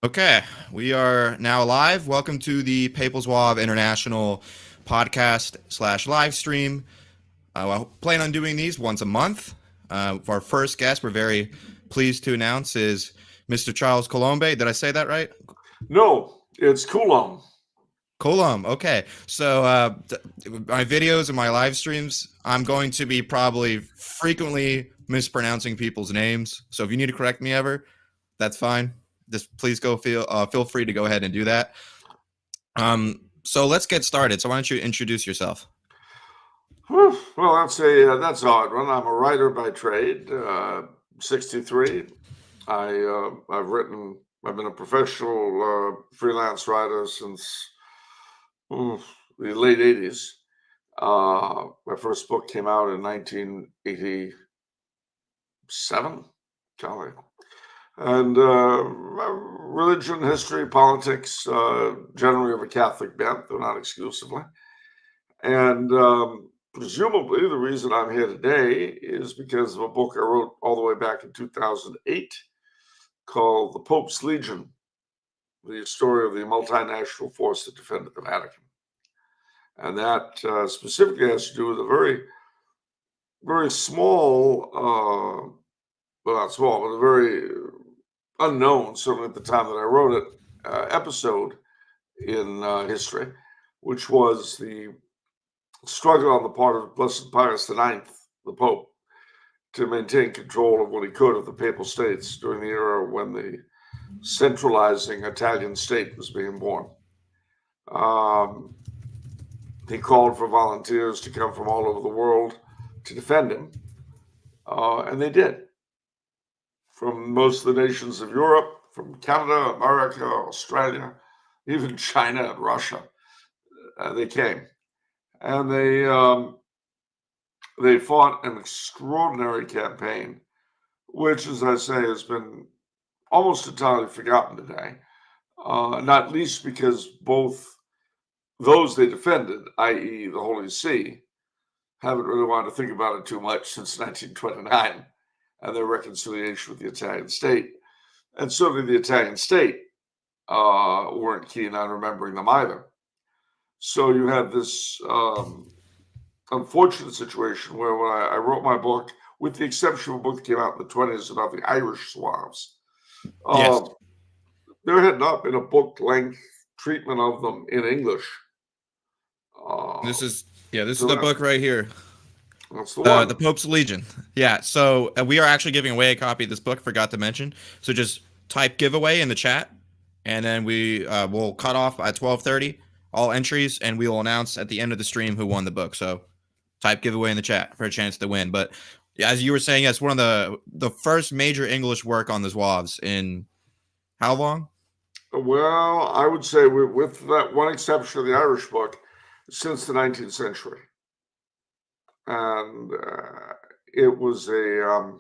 Okay, we are now live. Welcome to the Papal Zouave International podcast slash live stream. I plan on doing these once a month. Our first guest, we're very pleased to announce, is Mr. Charles Colombe. Did I say that right? No, it's Coulomb. Colombe. Okay, so my videos and my live streams, I'm going to be probably frequently mispronouncing people's names. So if you need to correct me ever, that's fine. Just please feel free to go ahead and do that. So let's get started. So why don't you introduce yourself? Whew, well, that's an odd one. I'm a writer by trade. 63. I've been a professional freelance writer since the late 80s. My first book came out in 1987. Golly. And religion, history, politics, generally of a Catholic bent, though not exclusively. And presumably the reason I'm here today is because of a book I wrote all the way back in 2008 called The Pope's Legion, the story of the multinational force that defended the Vatican. And that specifically has to do with a very, very small, well, not small, but a very unknown, certainly at the time that I wrote it, episode in history, which was the struggle on the part of Blessed Pius IX, the Pope, to maintain control of what he could of the Papal States during the era when the centralizing Italian state was being born. He called for volunteers to come from all over the world to defend him, and they did. From most of the nations of Europe, from Canada, America, Australia, even China and Russia, they came. And they fought an extraordinary campaign, which, as I say, has been almost entirely forgotten today, not least because both those they defended, i.e., the Holy See, haven't really wanted to think about it too much since 1929 and their reconciliation with the Italian state. And certainly the Italian state weren't keen on remembering them either. So you have this unfortunate situation where when I wrote my book, with the exception of a book that came out in the 20s about the Irish Slavs, Yes. there had not been a book length treatment of them in English. This is this is So the book right here. that's the The one. Pope's Legion. Yeah. So we are actually giving away a copy of this book. Forgot to mention. So just type giveaway in the chat, and then we will cut off at 12:30 all entries, and we will announce at the end of the stream who won the book. So type giveaway in the chat for a chance to win. But yeah, as you were saying, it's one of the first major English work on the Zouaves in how long? Well, I would say with that one exception of the Irish book, since the 19th century. And it was a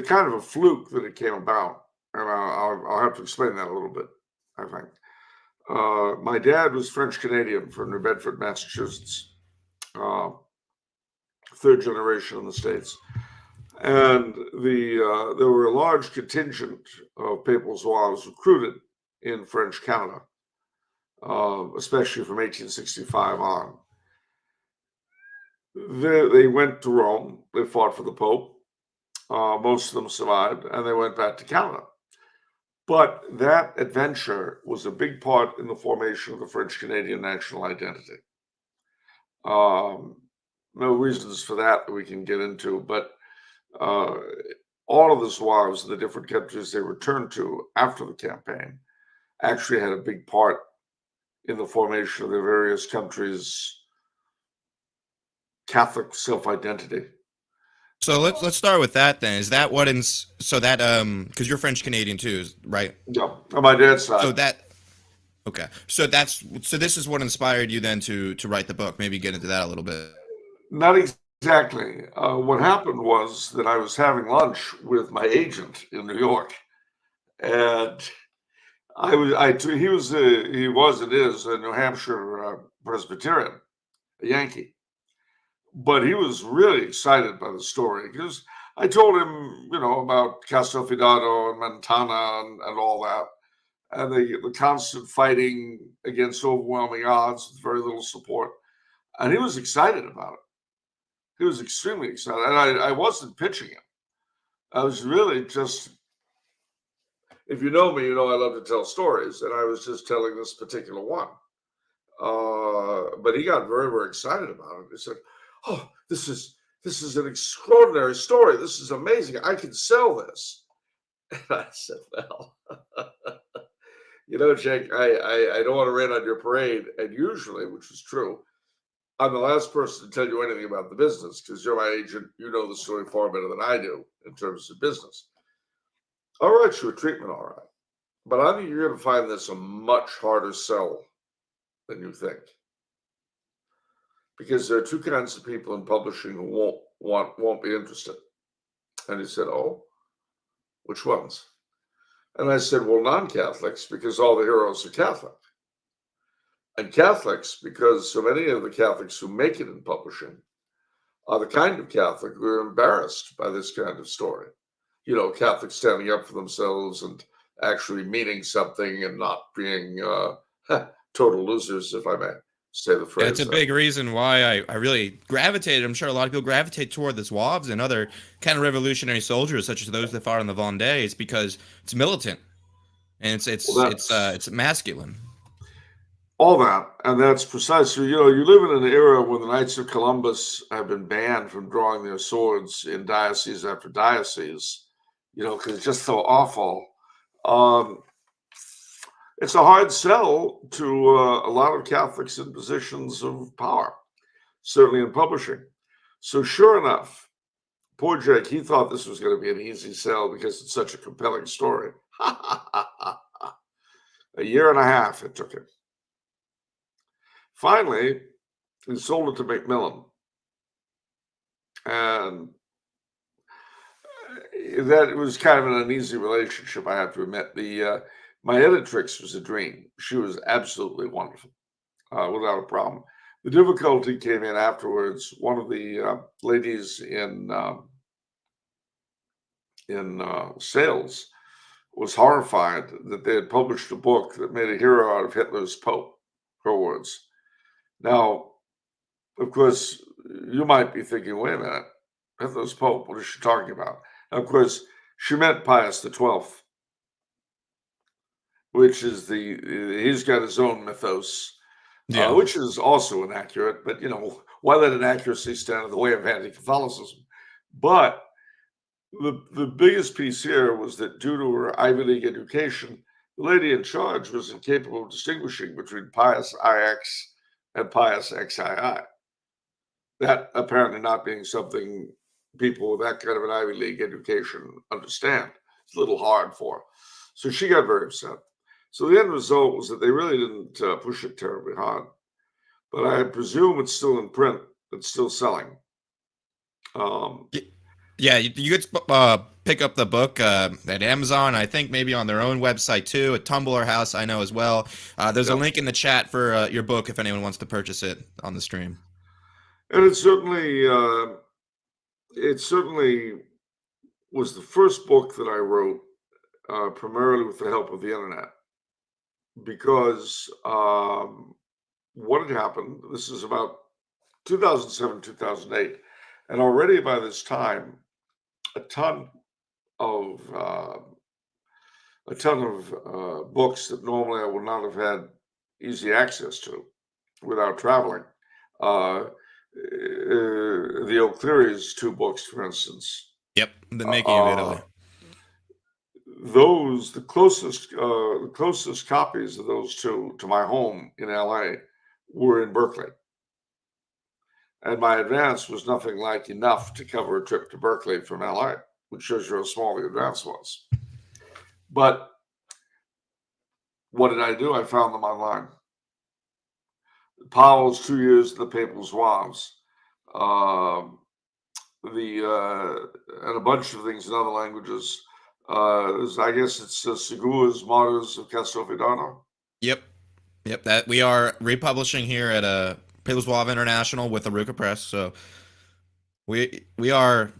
kind of a fluke that it came about, and I'll have to explain that a little bit. I think my dad was French Canadian from New Bedford, Massachusetts, third generation in the States, and there were a large contingent of Papal Zouaves recruited in French Canada, especially from 1865 on. They went to Rome. They fought for the Pope. Most of them survived, and they went back to Canada. But that adventure was a big part in the formation of the French Canadian national identity. No reasons for that we can get into, but all of the Zouaves in the different countries they returned to after the campaign actually had a big part in the formation of their various countries' Catholic self-identity. So let's start with that then. Is that what in so that because you're French Canadian too, right? Yeah, on my dad's So side. that okay. So this is what inspired you then to write the book. Maybe get into that a little bit. Not exactly. What happened was that I was having lunch with my agent in New York, and he was, it is a New Hampshire Presbyterian, a Yankee, but he was really excited by the story because I told him, about Castelfidardo and Montana and all that, and the constant fighting against overwhelming odds with very little support. And he was excited about it. He was extremely excited. And I wasn't pitching him. I was really just, if you know me, you know I love to tell stories. And I was just telling this particular one. But he got very, very excited about it. He said, "Oh, this is an extraordinary story. This is amazing. I can sell this." And I said, "Well, Jake, I don't want to rain on your parade. And usually, which is true, I'm the last person to tell you anything about the business because you're my agent. You know the story far better than I do in terms of business. I'll write you a treatment, all right. But I think you're going to find this a much harder sell than you think. Because there are two kinds of people in publishing who won't be interested." And he said, "Oh, which ones?" And I said, "Well, non-Catholics, because all the heroes are Catholic. And Catholics, because so many of the Catholics who make it in publishing are the kind of Catholic who are embarrassed by this kind of story. Catholics standing up for themselves and actually meaning something and not being total losers, if I may say the phrase." It's a big reason why I really gravitated. I'm sure a lot of people gravitate toward the Zouaves and other counter-revolutionary soldiers, such as those that fought in the Vendée, because it's militant and it's masculine. All that, and that's precisely, you live in an era when the Knights of Columbus have been banned from drawing their swords in diocese after diocese, because it's just so awful. It's a hard sell to a lot of Catholics in positions of power, certainly in publishing. So sure enough, poor Jake, he thought this was going to be an easy sell because it's such a compelling story. A year and a half it took him. Finally, he sold it to Macmillan. And that was kind of an uneasy relationship, I have to admit. My editrix was a dream. She was absolutely wonderful, without a problem. The difficulty came in afterwards. One of the ladies in sales was horrified that they had published a book that made a hero out of Hitler's Pope, her words. Now, of course, you might be thinking, wait a minute, Hitler's Pope, what is she talking about? Now, of course, she meant Pius XII, which is he's got his own mythos, which is also inaccurate, but, why let inaccuracy stand in the way of anti-Catholicism? But the biggest piece here was that due to her Ivy League education, the lady in charge was incapable of distinguishing between Pius IX and Pius XII. That apparently not being something people with that kind of an Ivy League education understand. It's a little hard for her. So she got very upset. So the end result was that they really didn't push it terribly hard. But I presume it's still in print. It's still selling. Yeah, you could pick up the book at Amazon. I think maybe on their own website too. At Tumblr House, I know as well. There's a link in the chat for your book if anyone wants to purchase it on the stream. And it certainly was the first book that I wrote primarily with the help of the internet, because what had happened, this is about 2007, 2008, and already by this time, a ton of books that normally I would not have had easy access to without traveling. The O'Cleary's two books, for instance. Yep, The Making of Italy. The closest copies of those two to my home in LA were in Berkeley. And my advance was nothing like enough to cover a trip to Berkeley from LA, which shows you how small the advance was. But what did I do? I found them online. Powell's 2 Years of the Papal Zouaves, and a bunch of things in other languages. I guess it's Segura's Martyrs of Castelfidardo. Yep. That we are republishing here at Papal Zouave International with Aruka Press. So we are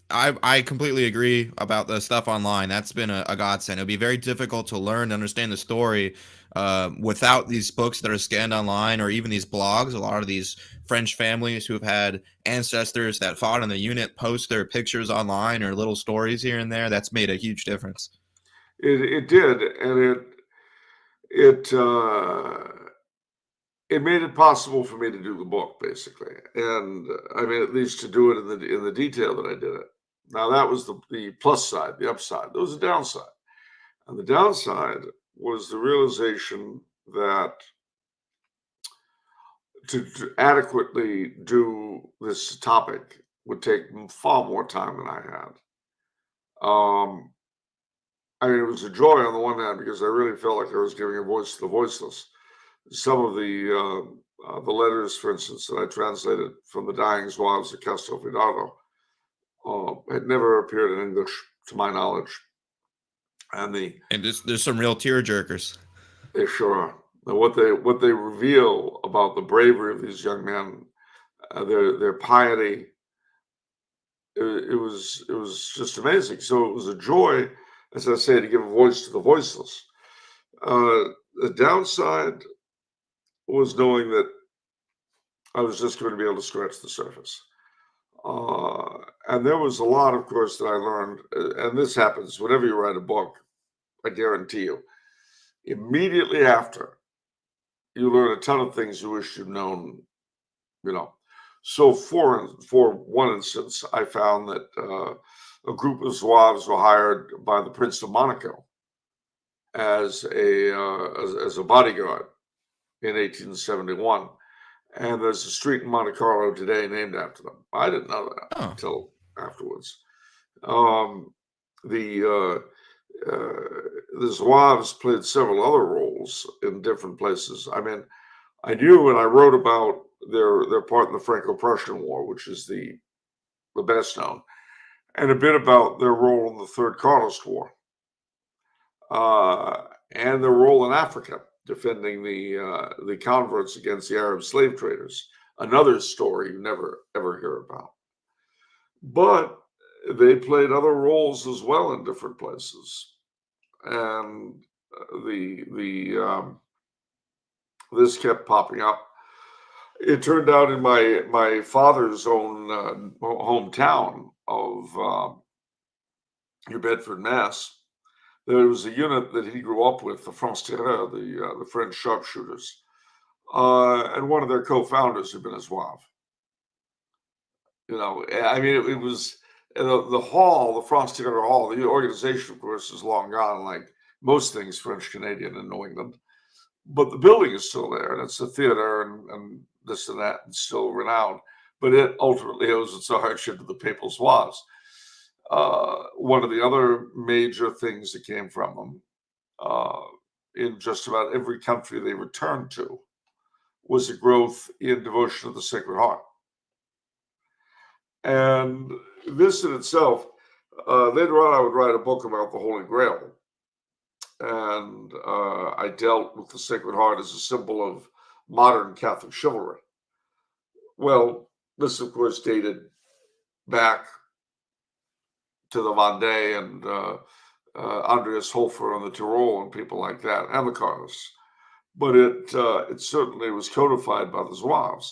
I completely agree about the stuff online. That's been a godsend. It'll be very difficult to learn and understand the story without these books that are scanned online, or even these blogs. A lot of these French families who have had ancestors that fought in the unit post their pictures online or little stories here and there. That's made a huge difference. It did, and it uh, it made it possible for me to do the book, basically, and I mean, at least to do it in the detail that I did it. Now that was the plus side, the upside. There was a downside, and the downside was the realization that to adequately do this topic would take far more time than I had. Um, I mean, it was a joy on the one hand because I really felt like I was giving a voice to the voiceless. Some of the letters, for instance, that I translated from the dying Zouaves of Castelfidardo had never appeared in English, to my knowledge, and And there's some real tear jerkers. they sure are. And what they reveal about the bravery of these young men, their piety, it was just amazing. So it was a joy, as I say, to give a voice to the voiceless. Uh, the downside was knowing that I was just going to be able to scratch the surface. Uh, and there was a lot, of course, that I learned. And this happens whenever you write a book, I guarantee you. Immediately after, you learn a ton of things you wish you'd known, you know. So, for one instance, I found that a group of Zouaves were hired by the Prince of Monaco as a bodyguard in 1871. And there's a street in Monte Carlo today named after them. I didn't know that Oh, until afterwards. Um, the the Zouaves played several other roles in different places. I mean, I knew, and I wrote about their part in the Franco-Prussian War, which is the best known, and a bit about their role in the Third Carlist War, and their role in Africa, defending the converts against the Arab slave traders. Another story you never ever hear about. But they played other roles as well in different places, and the this kept popping up. It turned out in my father's own hometown of New Bedford, Mass. There was a unit that he grew up with, the France Tireurs, the French sharpshooters, and one of their co-founders had been a Zouave. You know, I mean, it was the hall, the France Theater Hall. The organization, of course, is long gone, like most things French Canadian in New England. But the building is still there, and it's a theater and this and that, and still renowned. But it ultimately owes its hardship to the Papal Zouaves. One of the other major things that came from them uh, in just about every country they returned to was a growth in devotion to the Sacred Heart. And this in itself, later on, I would write a book about the Holy Grail. And I dealt with the Sacred Heart as a symbol of modern Catholic chivalry. Well, this, of course, dated back to the Vendée and Andreas Hofer on the Tyrol and people like that, and the Carlists. But it certainly was codified by the Zouaves,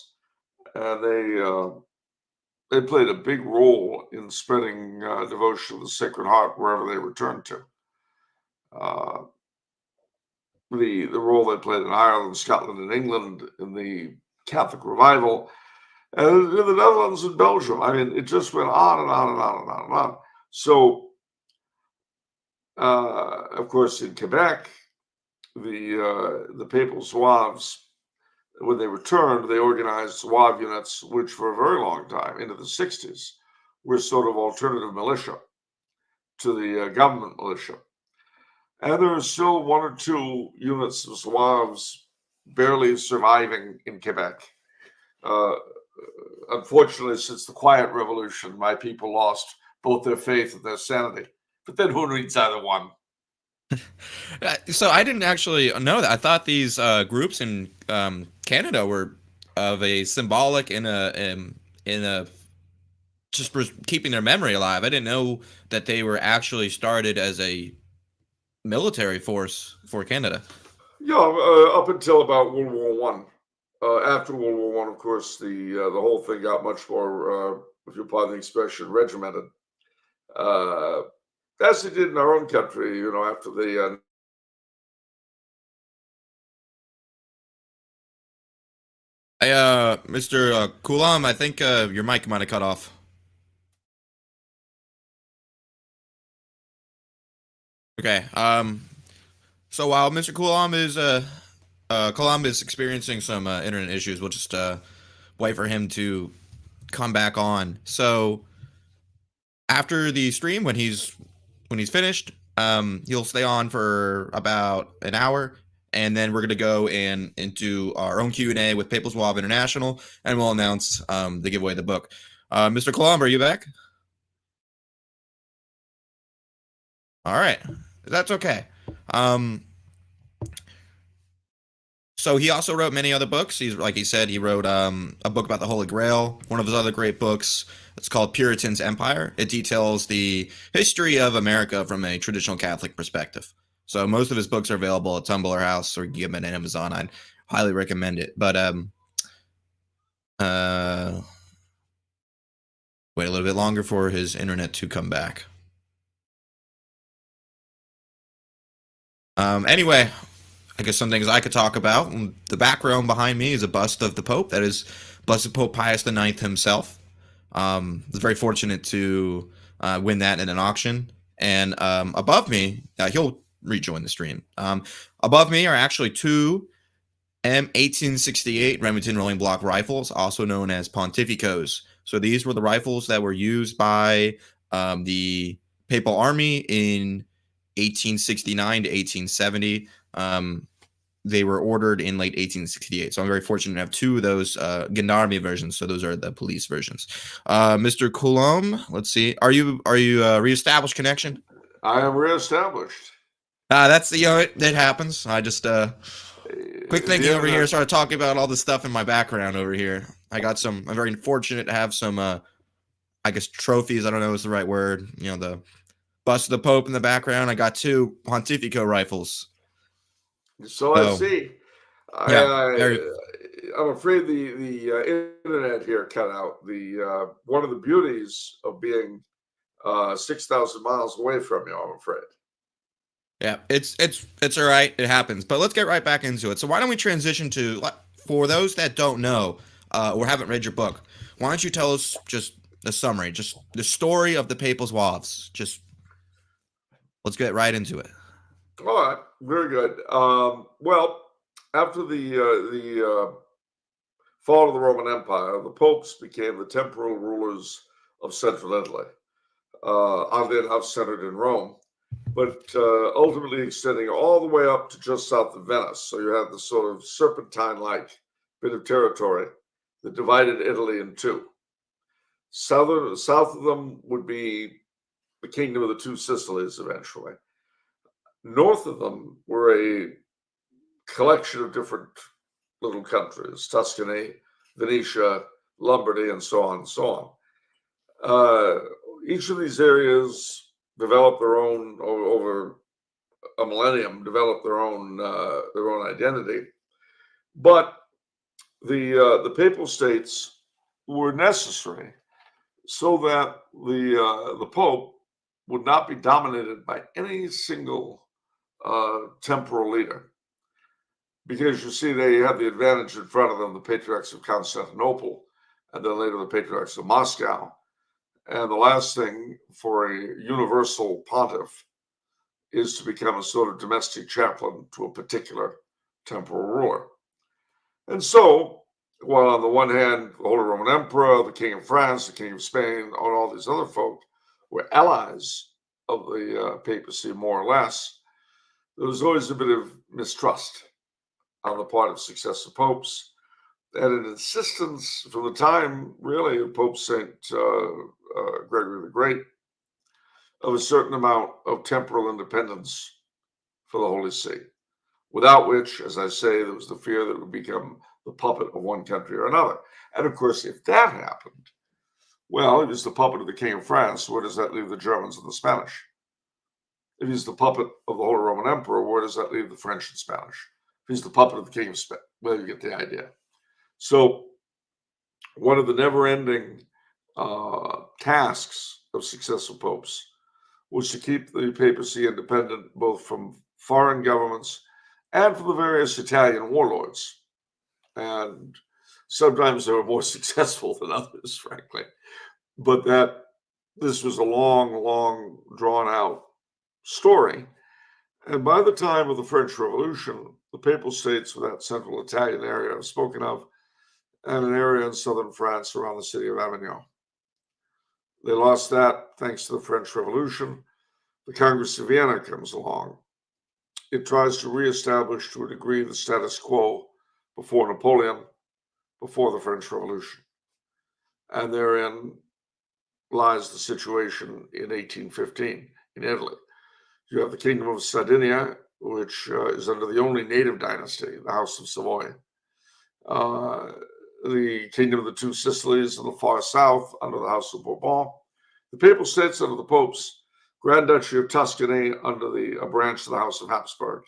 and they played a big role in spreading devotion to the Sacred Heart wherever they returned to. Uh, the role they played in Ireland, Scotland, and England in the Catholic revival, and in the Netherlands and Belgium. I mean, it just went on and on and on and on and on. So, of course, in Quebec, the Papal Zouaves, when they returned, they organized Zouave units, which for a very long time, into the 60s, were sort of alternative militia to the government militia. And there are still one or two units of Zouaves barely surviving in Quebec. Uh, Unfortunately, since the Quiet Revolution, my people lost both their faith and their sanity. But then who needs either one? So I didn't actually know that. I thought these groups in Canada were of a symbolic in a just keeping their memory alive. I didn't know that they were actually started as a military force for Canada. Yeah, up until about World War One. After World War One, of course, the whole thing got much more, if you pardon the expression, regimented, uh, as it did in our own country. After the Mr. Kulam, I think your mic might have cut off. Okay. So while Mr. Kulam is experiencing some internet issues, we'll just wait for him to come back on. So after the stream, when he's finished, he'll stay on for about an hour, and then we're gonna go into our own Q&A with Papal Suave International, and we'll announce the giveaway of the book. Mr. Colombo, are you back? All right, that's okay. So he also wrote many other books. He's like he said, he wrote a book about the Holy Grail. One of his other great books. It's called Puritan's Empire. It details the history of America from a traditional Catholic perspective. So most of his books are available at Tumblr House, or you can get them at Amazon. I'd highly recommend it. But uh, wait a little bit longer for his internet to come back. Anyway, I guess some things I could talk about. The background behind me is a bust of the Pope. That is Blessed Pope Pius IX himself. I was very fortunate to win that in an auction. And above me, he'll rejoin the stream. Above me are actually two M1868 Remington Rolling Block rifles, also known as Pontificos. So these were the rifles that were used by the Papal Army in 1869 to 1870. They were ordered in late 1868. So I'm very fortunate to have two of those Gendarmerie versions. So those are the police versions. Mr. Coulomb, let's see. Are you reestablished connection? I am reestablished. That's that happens. I just quick thinking over here. Started talking about all the stuff in my background over here. I'm very fortunate to have some I guess trophies. I don't know if it's the right word. The bust of the Pope in the background. I got two Pontifico rifles. So I see. Yeah, I'm afraid the internet here cut out. The one of the beauties of being 6,000 miles away from you, I'm afraid. Yeah, it's all right. It happens. But let's get right back into it. So why don't we transition to, for those that don't know or haven't read your book, why don't you tell us just the summary, just the story of the Papal Suaves? Just let's get right into it. All right, very good. Well, after the fall of the Roman Empire, the popes became the temporal rulers of central Italy, oddly enough centered in Rome, but ultimately extending all the way up to just south of Venice. So you have this sort of serpentine-like bit of territory that divided Italy in two. South of them would be the kingdom of the two Sicilies eventually. North of them were a collection of different little countries: Tuscany, Venetia, Lombardy, and so on and so on. Each of these areas developed their own, over a millennium, developed their own identity. But the papal states were necessary so that the Pope would not be dominated by any single temporal leader, because you see they have the advantage in front of them, the patriarchs of Constantinople, and then later the patriarchs of Moscow. And the last thing for a universal pontiff is to become a sort of domestic chaplain to a particular temporal ruler. And so, while on the one hand, the Holy Roman Emperor, the King of France, the King of Spain, and all these other folk were allies of the papacy, more or less, there was always a bit of mistrust on the part of successive popes, and an insistence from the time, really, of Pope St. Gregory the Great, of a certain amount of temporal independence for the Holy See, without which, as I say, there was the fear that it would become the puppet of one country or another. And of course, if that happened, Well, if he's the puppet of the King of France, where does that leave the Germans and the Spanish? If he's the puppet of the Holy Roman Emperor, where does that leave the French and Spanish? If he's the puppet of the King of Spain, well, you get the idea. So, one of the never-ending tasks of successive popes was to keep the papacy independent both from foreign governments and from the various Italian warlords. And sometimes they were more successful than others, frankly. But that this was a long, drawn out story. And by the time of the French Revolution, the Papal States of that central Italian area I've spoken of, and an area in southern France around the city of Avignon. They lost that thanks to the French Revolution. The Congress of Vienna comes along. It tries to reestablish to a degree the status quo before Napoleon, before the French Revolution. And therein lies the situation in 1815 in Italy. You have the Kingdom of Sardinia, which is under the only native dynasty, the House of Savoy. The Kingdom of the Two Sicilies in the far south under the House of Bourbon. The Papal States under the popes. Grand Duchy of Tuscany under a branch of the House of Habsburg.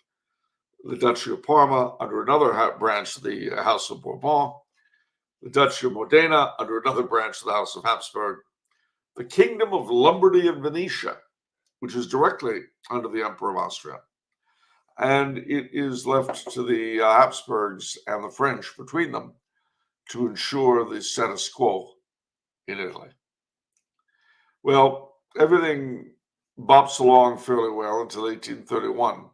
The Duchy of Parma under another branch of the House of Bourbon. The Duchy of Modena under another branch of the House of Habsburg. The Kingdom of Lombardy and Venetia, which is directly under the Emperor of Austria. And it is left to the Habsburgs and the French between them to ensure the status quo in Italy. Well, everything bops along fairly well until 1831.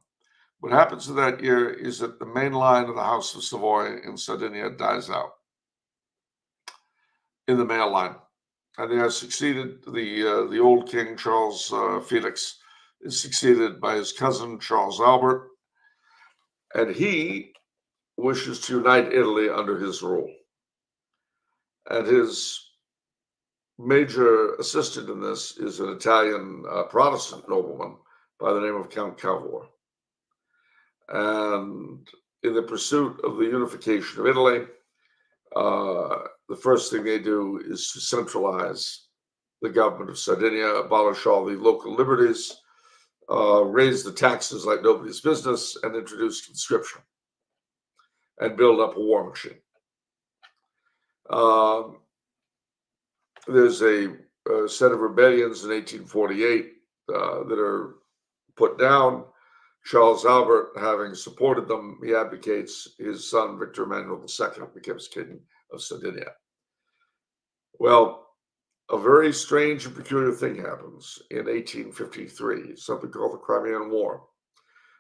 What happens in that year is that the main line of the House of Savoy in Sardinia dies out in the male line. And they are succeeded, the old king, Charles Felix, is succeeded by his cousin, Charles Albert, and he wishes to unite Italy under his rule. And his major assistant in this is an Italian Protestant nobleman by the name of Count Cavour. And in the pursuit of the unification of Italy, the first thing they do is to centralize the government of Sardinia, abolish all the local liberties, raise the taxes like nobody's business, and introduce conscription and build up a war machine. There's a set of rebellions in 1848 that are put down. Charles Albert, having supported them, he abdicates. His son, Victor Emmanuel II, becomes king of Sardinia. Well, a very strange and peculiar thing happens in 1853, something called the Crimean War.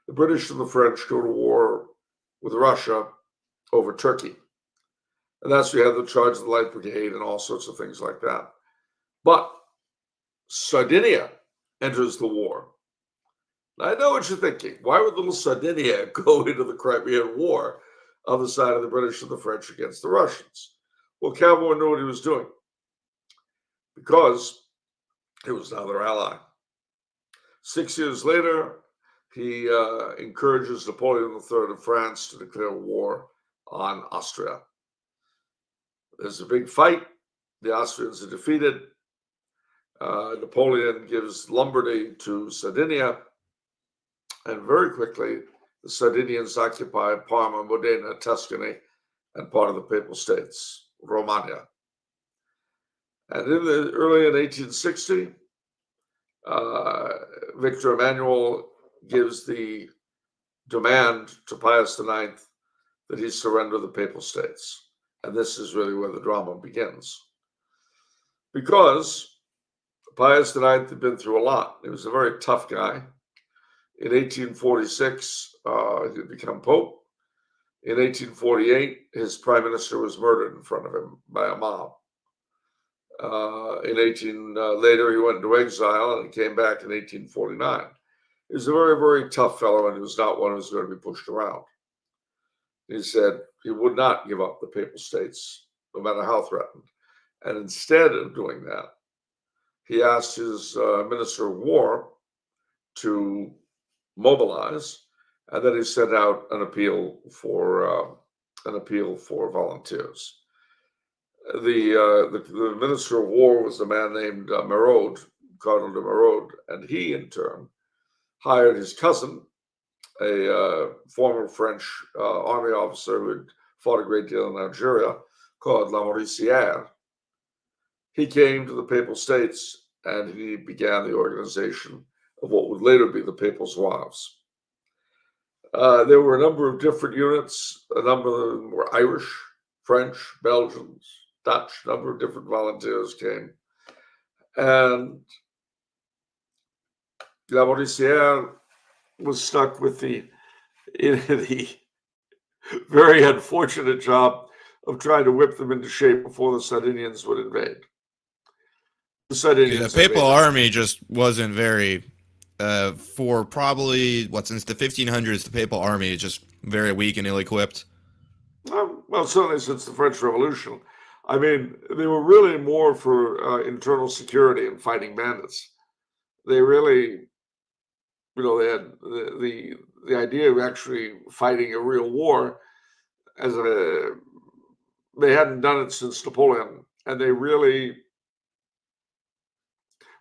The British and the French go to war with Russia over Turkey. And that's where you have the charge of the Light Brigade and all sorts of things like that. But Sardinia enters the war. Now, I know what you're thinking. Why would little Sardinia go into the Crimean War on the side of the British and the French against the Russians? Well, Cavour knew what he was doing because it was now their ally. 6 years later, he encourages Napoleon III of France to declare war on Austria. There's a big fight. The Austrians are defeated. Napoleon gives Lombardy to Sardinia. And very quickly, the Sardinians occupy Parma, Modena, Tuscany, and part of the Papal States, Romagna. And early in 1860, Victor Emmanuel gives the demand to Pius IX that he surrender the Papal States. And this is really where the drama begins. Because Pius IX had been through a lot. He was a very tough guy. In 1846, he had become Pope. In 1848, his prime minister was murdered in front of him by a mob. Later, he went into exile and came back in 1849. He was a very, very tough fellow, and he was not one who was going to be pushed around. He said he would not give up the Papal States, no matter how threatened. And instead of doing that, he asked his Minister of War to mobilize, and then he sent out an appeal for volunteers. the Minister of War was a man named Merode, Cardinal de Merode, and he in turn hired his cousin, a former French army officer who had fought a great deal in Algeria, called Lamoricière. He came to the Papal States and he began the organization of what would later be the Papal Zouaves. There were a number of different units. A number of them were Irish, French, Belgians, Dutch. A number of different volunteers came. And Lamoricière was stuck with the very unfortunate job of trying to whip them into shape before the Sardinians would invade. The Sardinians The Papal invaded. Army just wasn't very, for probably, since the 1500s, the Papal Army is just very weak and ill-equipped. Well, certainly since the French Revolution. I mean, they were really more for internal security and fighting bandits. They really, they had the idea of actually fighting a real war they hadn't done it since Napoleon, and they really,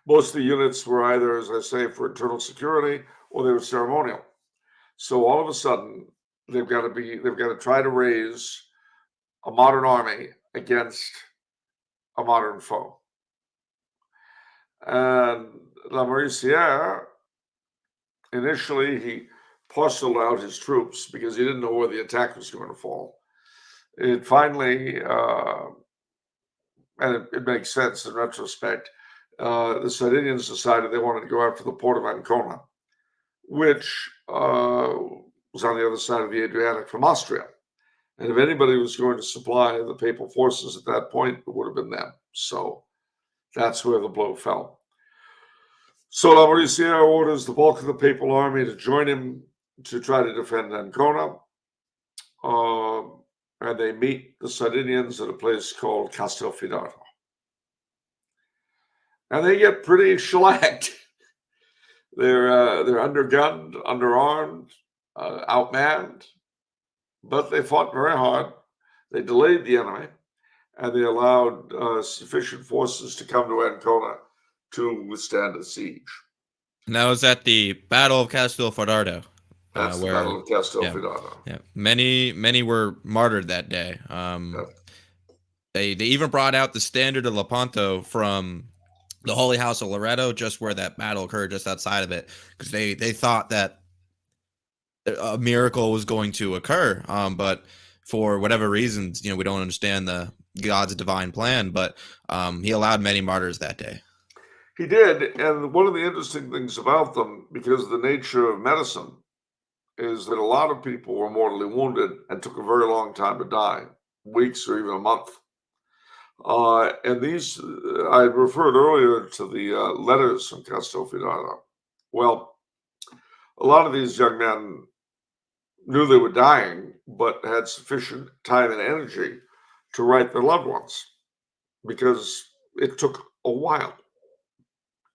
most of the units were either, as I say, for internal security or they were ceremonial. So all of a sudden, they've got to try to raise a modern army against a modern foe. And Lamoricière, initially, he parceled out his troops because he didn't know where the attack was going to fall. It finally, and it makes sense in retrospect, the Sardinians decided they wanted to go after the port of Ancona, which was on the other side of the Adriatic from Austria. And if anybody was going to supply the papal forces at that point, it would have been them. So that's where the blow fell. So Lamoricière orders the bulk of the papal army to join him to try to defend Ancona. And they meet the Sardinians at a place called Castelfidardo. And they get pretty shellacked. They're undergunned, underarmed, outmanned, but they fought very hard. They delayed the enemy, and they allowed sufficient forces to come to Ancona to withstand a siege. And that was at the Battle of Castelfidardo. That's the Battle of Castelfidardo. Yeah. Many were martyred that day. They even brought out the standard of Lepanto from the Holy House of Loreto, just where that battle occurred, just outside of it, because they thought that a miracle was going to occur. But for whatever reasons, we don't understand the God's divine plan, but he allowed many martyrs that day. He did, and one of the interesting things about them, because of the nature of medicine, is that a lot of people were mortally wounded and took a very long time to die, weeks or even a month. And these, I referred earlier to the letters from Castelfidardo. Well, a lot of these young men knew they were dying, but had sufficient time and energy to write their loved ones, because it took a while.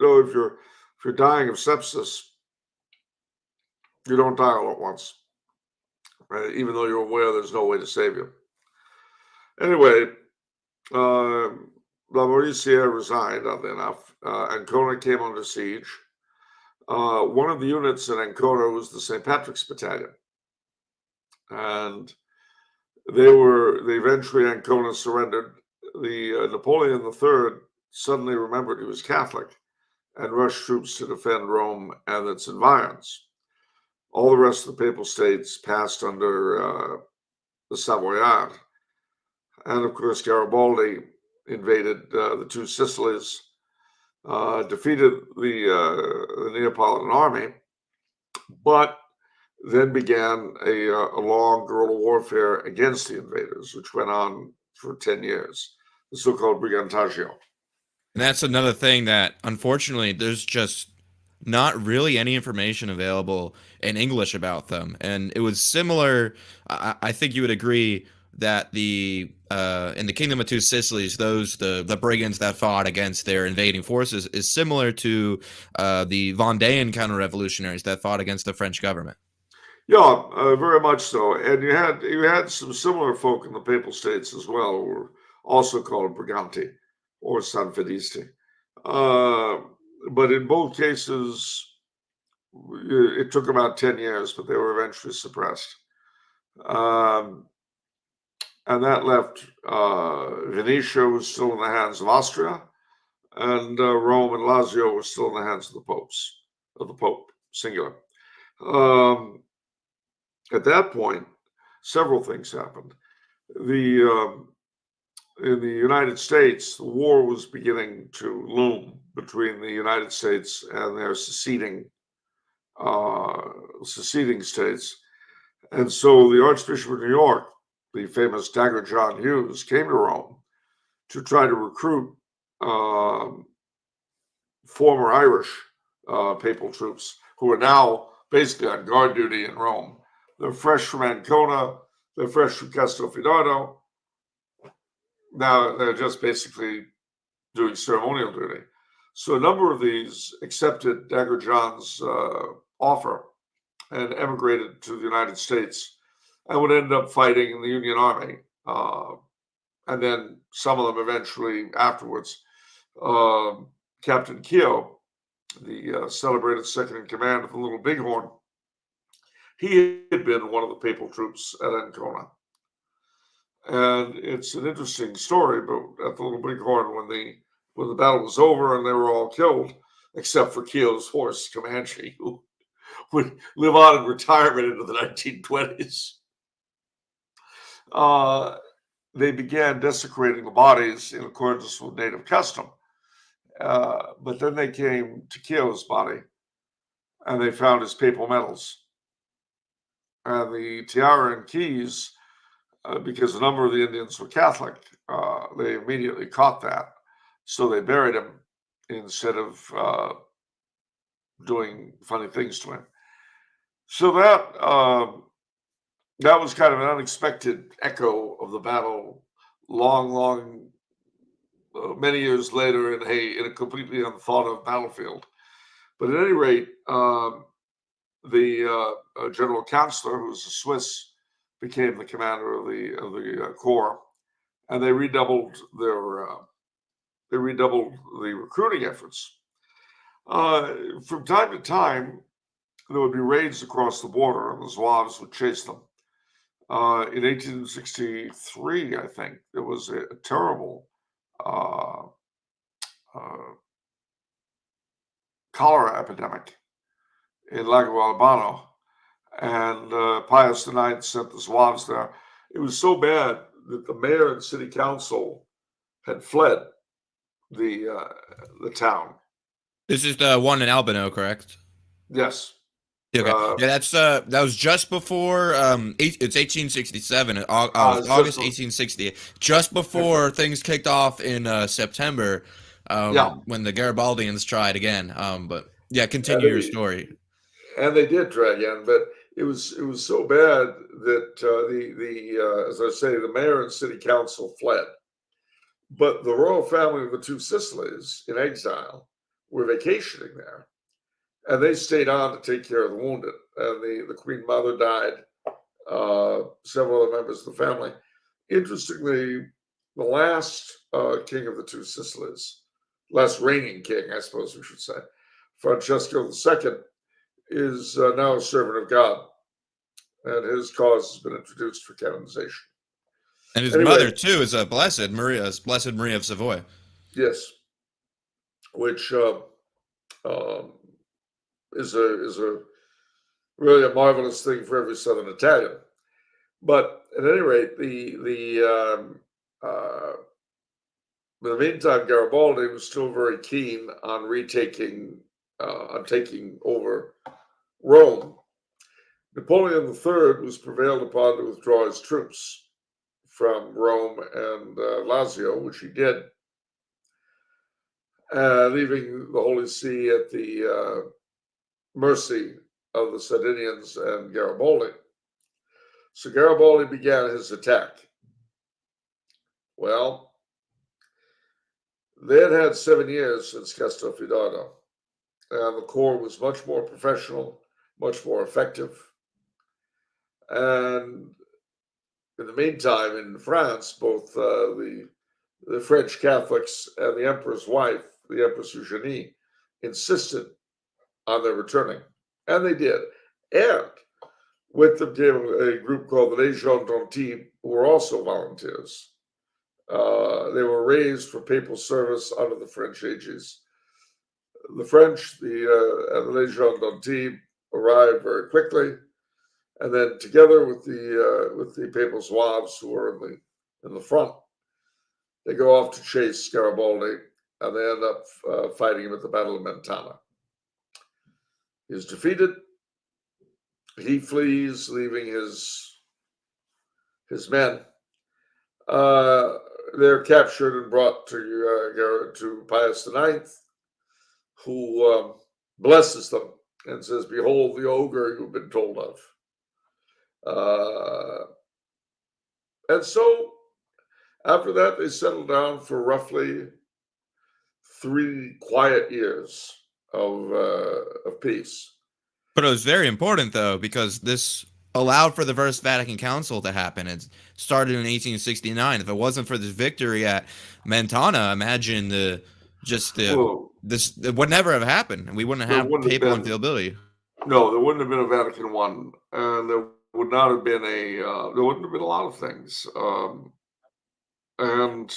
If you're dying of sepsis, you don't die all at once, right? Even though you're aware there's no way to save you. Anyway, Lamoricière resigned, oddly enough. Ancona came under siege. One of the units in Ancona was the St. Patrick's Battalion. And eventually Ancona surrendered. Napoleon III suddenly remembered he was Catholic and rushed troops to defend Rome and its environs. All the rest of the Papal States passed under the Savoyard. And of course, Garibaldi invaded the two Sicilies, defeated the Neapolitan army, but then began a long guerrilla warfare against the invaders, which went on for 10 years, the so-called Brigantaggio. And that's another thing that, unfortunately, there's just not really any information available in English about them. And it was similar, I think you would agree, that in the Kingdom of Two Sicilies, the brigands that fought against their invading forces is similar to the Vendean counter-revolutionaries that fought against the French government. Yeah, very much so. And you had some similar folk in the Papal States as well, who were also called Briganti or Sanfedisti. But in both cases, it took about 10 years, but they were eventually suppressed. And that left Venetia was still in the hands of Austria, and Rome and Lazio were still in the hands of the Pope, singular. At that point, several things happened. In the United States, the war was beginning to loom between the United States and their seceding states. And so the Archbishop of New York, the famous Dagger John Hughes, came to Rome to try to recruit former Irish papal troops who are now basically on guard duty in Rome. They're fresh from Ancona, they're fresh from Castelfidardo. Now they're just basically doing ceremonial duty. So a number of these accepted Dagger John's offer and emigrated to the United States and would end up fighting in the Union Army. And then some of them eventually afterwards. Captain Keogh, the celebrated second in command of the Little Bighorn, he had been one of the papal troops at Ancona. And it's an interesting story, but at the Little Bighorn, when the battle was over and they were all killed, except for Keogh's horse, Comanche, who would live on in retirement into the 1920s, they began desecrating the bodies in accordance with native custom. But then they came to Keogh's body, and they found his papal medals. And the tiara and keys, because a number of the Indians were Catholic, they immediately caught that. So they buried him instead of doing funny things to him. So that was kind of an unexpected echo of the battle many years later in a completely unthought of battlefield. But at any rate, the general counselor, who was a Swiss, became the commander of the corps, and they redoubled the recruiting efforts. From time to time, there would be raids across the border, and the Zouaves would chase them. In 1863, I think, there was a terrible cholera epidemic in Lago Albano, and Pius IX sent the Zouaves there. It was so bad that the mayor and city council had fled the town. This is the one in Albano, correct? Yes. Okay. Yeah, that was just before it's 1867. August 1860. Just before things kicked off in September, when the Garibaldians tried again. But yeah, continue your story. And they did try again, but it was so bad that as I say, the mayor and city council fled. But the royal family of the Two Sicilies in exile were vacationing there. And they stayed on to take care of the wounded. And the Queen Mother died, several other members of the family. Interestingly, the last king of the Two Sicilies, last reigning king, I suppose we should say, Francesco II, is now a servant of God. And his cause has been introduced for canonization. And his mother, too, is Blessed Maria of Savoy. Yes. Which is a really a marvelous thing for every Southern Italian. But at any rate, in the meantime, Garibaldi was still very keen on taking over Rome. Napoleon III was prevailed upon to withdraw his troops from Rome and Lazio, which he did, leaving the Holy See at the mercy of the Sardinians and Garibaldi. So Garibaldi began his attack. Well, they had 7 years since Castelfidardo, and the Corps was much more professional, much more effective. And in the meantime, in France, both the the French Catholics and the Emperor's wife, the Empress Eugenie, insisted on their returning, and they did. And with them came a group called the Légion d'Antibes, who were also volunteers. They were raised for papal service under the French aegis. The French, and the Légion d'Antibes arrived very quickly, and then together with the papal Zouaves who were in the front, they go off to chase Garibaldi, and they end up fighting him at the Battle of Mentana. He's defeated. He flees, leaving his men. They're captured and brought to Pius IX, who blesses them and says, "Behold the ogre you've been told of." And so after that, they settled down for roughly 3 quiet years of peace. But it was very important, though, because this allowed for the First Vatican Council to happen. It started in 1869. If it wasn't for this victory at Mentana, imagine Well, this it would never have happened. We wouldn't there have wouldn't have papal been infallibility. no, there wouldn't have been a Vatican I, and there would not have been there wouldn't have been a lot of things. And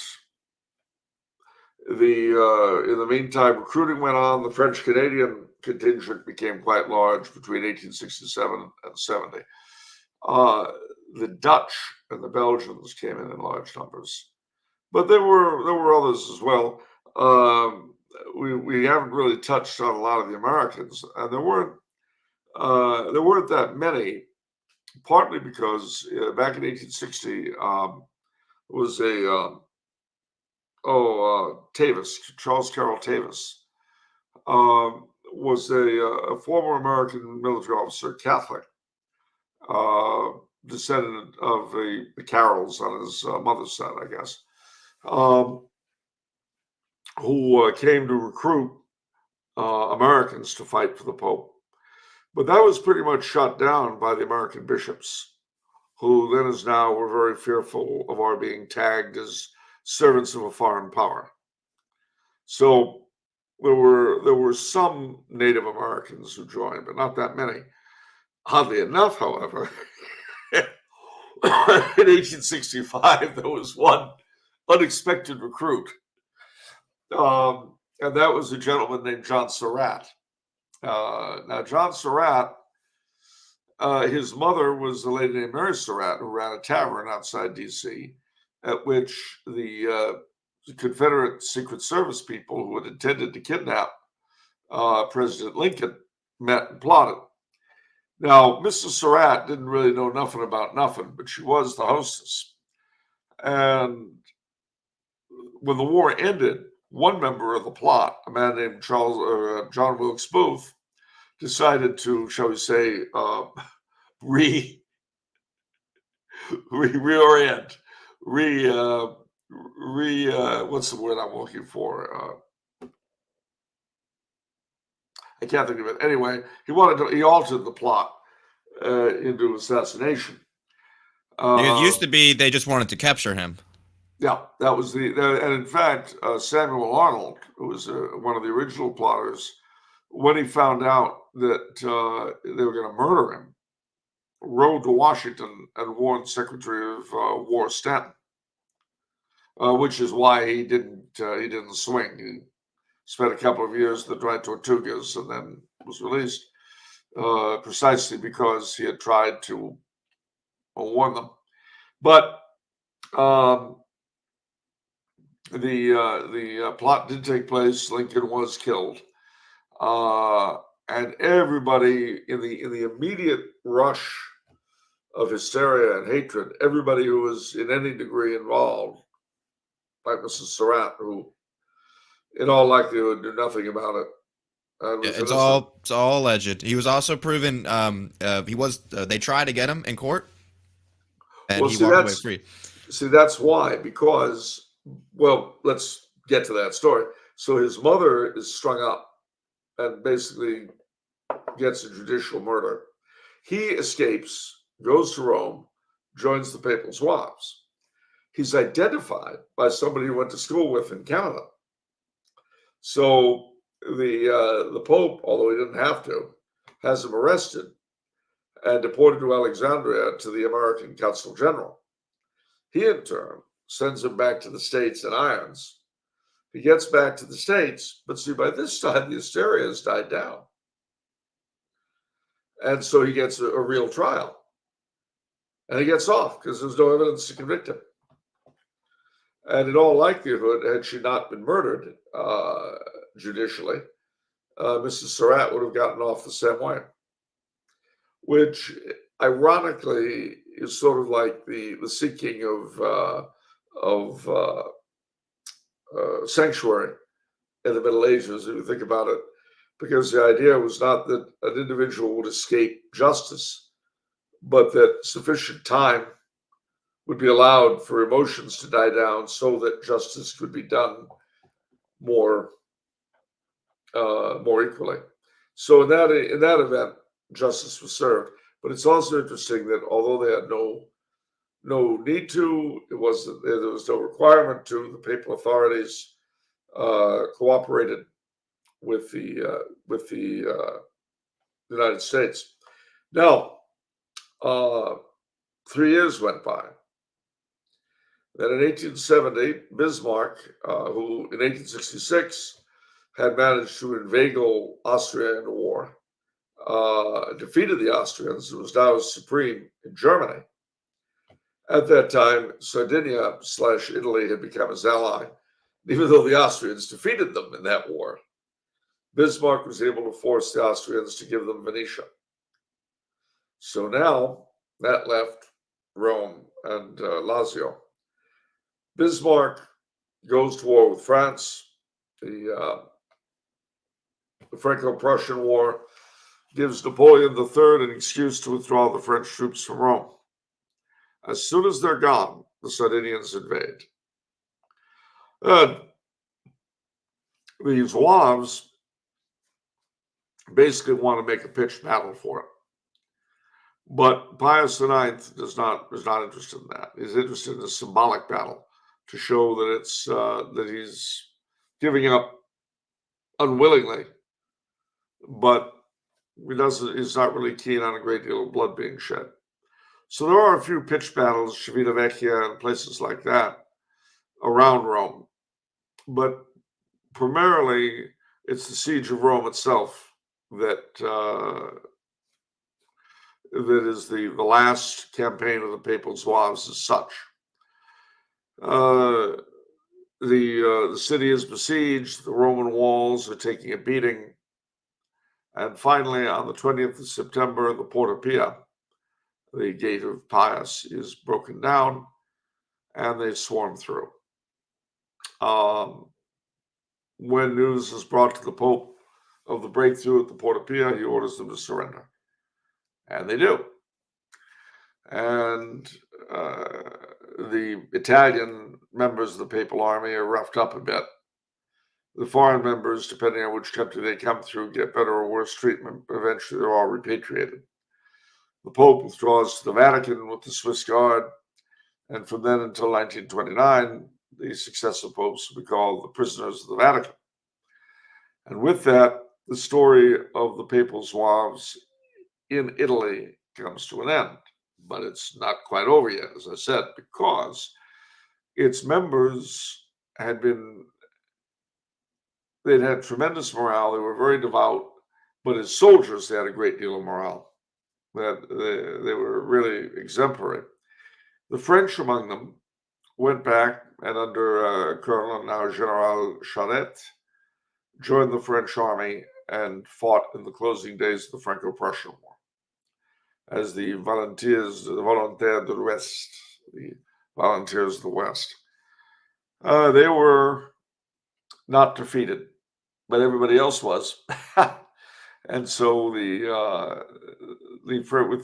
in the meantime, recruiting went on. The French Canadian contingent became quite large between 1867 and 70. The Dutch and the Belgians came in large numbers, but there were others as well. We haven't really touched on a lot of the Americans, and there weren't that many. Partly because back in 1860 was Tavis, Charles Carroll Tavis, was a former American military officer, Catholic, descendant of the Carrolls on his mother's side, I guess, who came to recruit Americans to fight for the Pope. But that was pretty much shut down by the American bishops, who then as now were very fearful of our being tagged as servants of a foreign power. So there were some Native Americans who joined, but not that many. Oddly enough, however, in 1865 there was one unexpected recruit, and that was a gentleman named John Surratt. Now, John Surratt, his mother was a lady named Mary Surratt, who ran a tavern outside D.C., at which the Confederate Secret Service people who had intended to kidnap President Lincoln met and plotted. Now, Mrs. Surratt didn't really know nothing about nothing, but she was the hostess. And when the war ended, one member of the plot, a man named John Wilkes Booth, decided to, shall we say, reorient, what's the word I'm looking for? I can't think of it. Anyway, he altered the plot into assassination. It used to be they just wanted to capture him. Yeah, that was and in fact, Samuel Arnold, who was one of the original plotters, when he found out that they were going to murder him, rode to Washington and warned Secretary of War Stanton, which is why he didn't swing. He spent a couple of years at the Dry Tortugas and then was released, precisely because he had tried to warn them. But the plot did take place. Lincoln was killed, and everybody in the immediate rush of hysteria and hatred, everybody who was in any degree involved, like Mrs. Surratt, who in all likelihood knew nothing about it. It's all alleged. He was also proven. They tried to get him in court, and he walked away free. See, that's why. Because, well, let's get to that story. So his mother is strung up and basically gets a judicial murder. He escapes, goes to Rome, joins the Papal Zouaves. he's identified by somebody he went to school with in Canada. So the Pope, although he didn't have to, has him arrested and deported to Alexandria to the American Consul General. He, in turn, sends him back to the States in irons. He gets back to the States, but see, by this time, the hysteria has died down. And so he gets a real trial. And he gets off because there's no evidence to convict him. And in all likelihood, had she not been murdered judicially, Mrs. Surratt would have gotten off the same way, which ironically is sort of like the seeking of sanctuary in the Middle Ages, if you think about it, because the idea was not that an individual would escape justice, but that sufficient time would be allowed for emotions to die down so that justice could be done more equally. So in that event, justice was served. But it's also interesting that although they had no need to, there was no requirement to, the papal authorities cooperated with the United States. Now, 3 years went by. Then in 1870, Bismarck, who in 1866 had managed to inveigle Austria into war, defeated the Austrians and was now supreme in Germany. At that time, Sardinia/Italy had become his ally, even though the Austrians defeated them in that war. Bismarck was able to force the Austrians to give them Venetia. So now that left Rome and Lazio. Bismarck goes to war with France. The Franco-Prussian War gives Napoleon III an excuse to withdraw the French troops from Rome. As soon as they're gone, the Sardinians invade. And the Zouaves basically want to make a pitched battle for it. But Pius IX is not interested in that. He's interested in a symbolic battle to show that it's that he's giving up unwillingly, but he's not really keen on a great deal of blood being shed. So there are a few pitched battles, Civitavecchia and places like that, around Rome. But primarily, it's the siege of Rome itself that is the last campaign of the Papal Zouaves as such. The city is besieged, the Roman walls are taking a beating, and finally, on the 20th of September, the Porta Pia, the gate of Pius, is broken down, and they swarm through. When news is brought to the Pope of the breakthrough at the Porta Pia, he orders them to surrender. And they do. And the Italian members of the Papal Army are roughed up a bit. The foreign members, depending on which country they come through, get better or worse treatment, but eventually they're all repatriated. The Pope withdraws to the Vatican with the Swiss Guard, and from then until 1929, the successive popes will be called the prisoners of the Vatican. And with that, the story of the Papal Zouaves in Italy comes to an end. But it's not quite over yet, as I said, because its members they'd had tremendous morale. They were very devout, but as soldiers, they had a great deal of morale. That they were really exemplary. The French among them went back and under Colonel, now General Charette, joined the French army and fought in the closing days of the Franco-Prussian War as the Volontaires de l'Ouest, the Volunteers of the West. They were not defeated, but everybody else was. And so with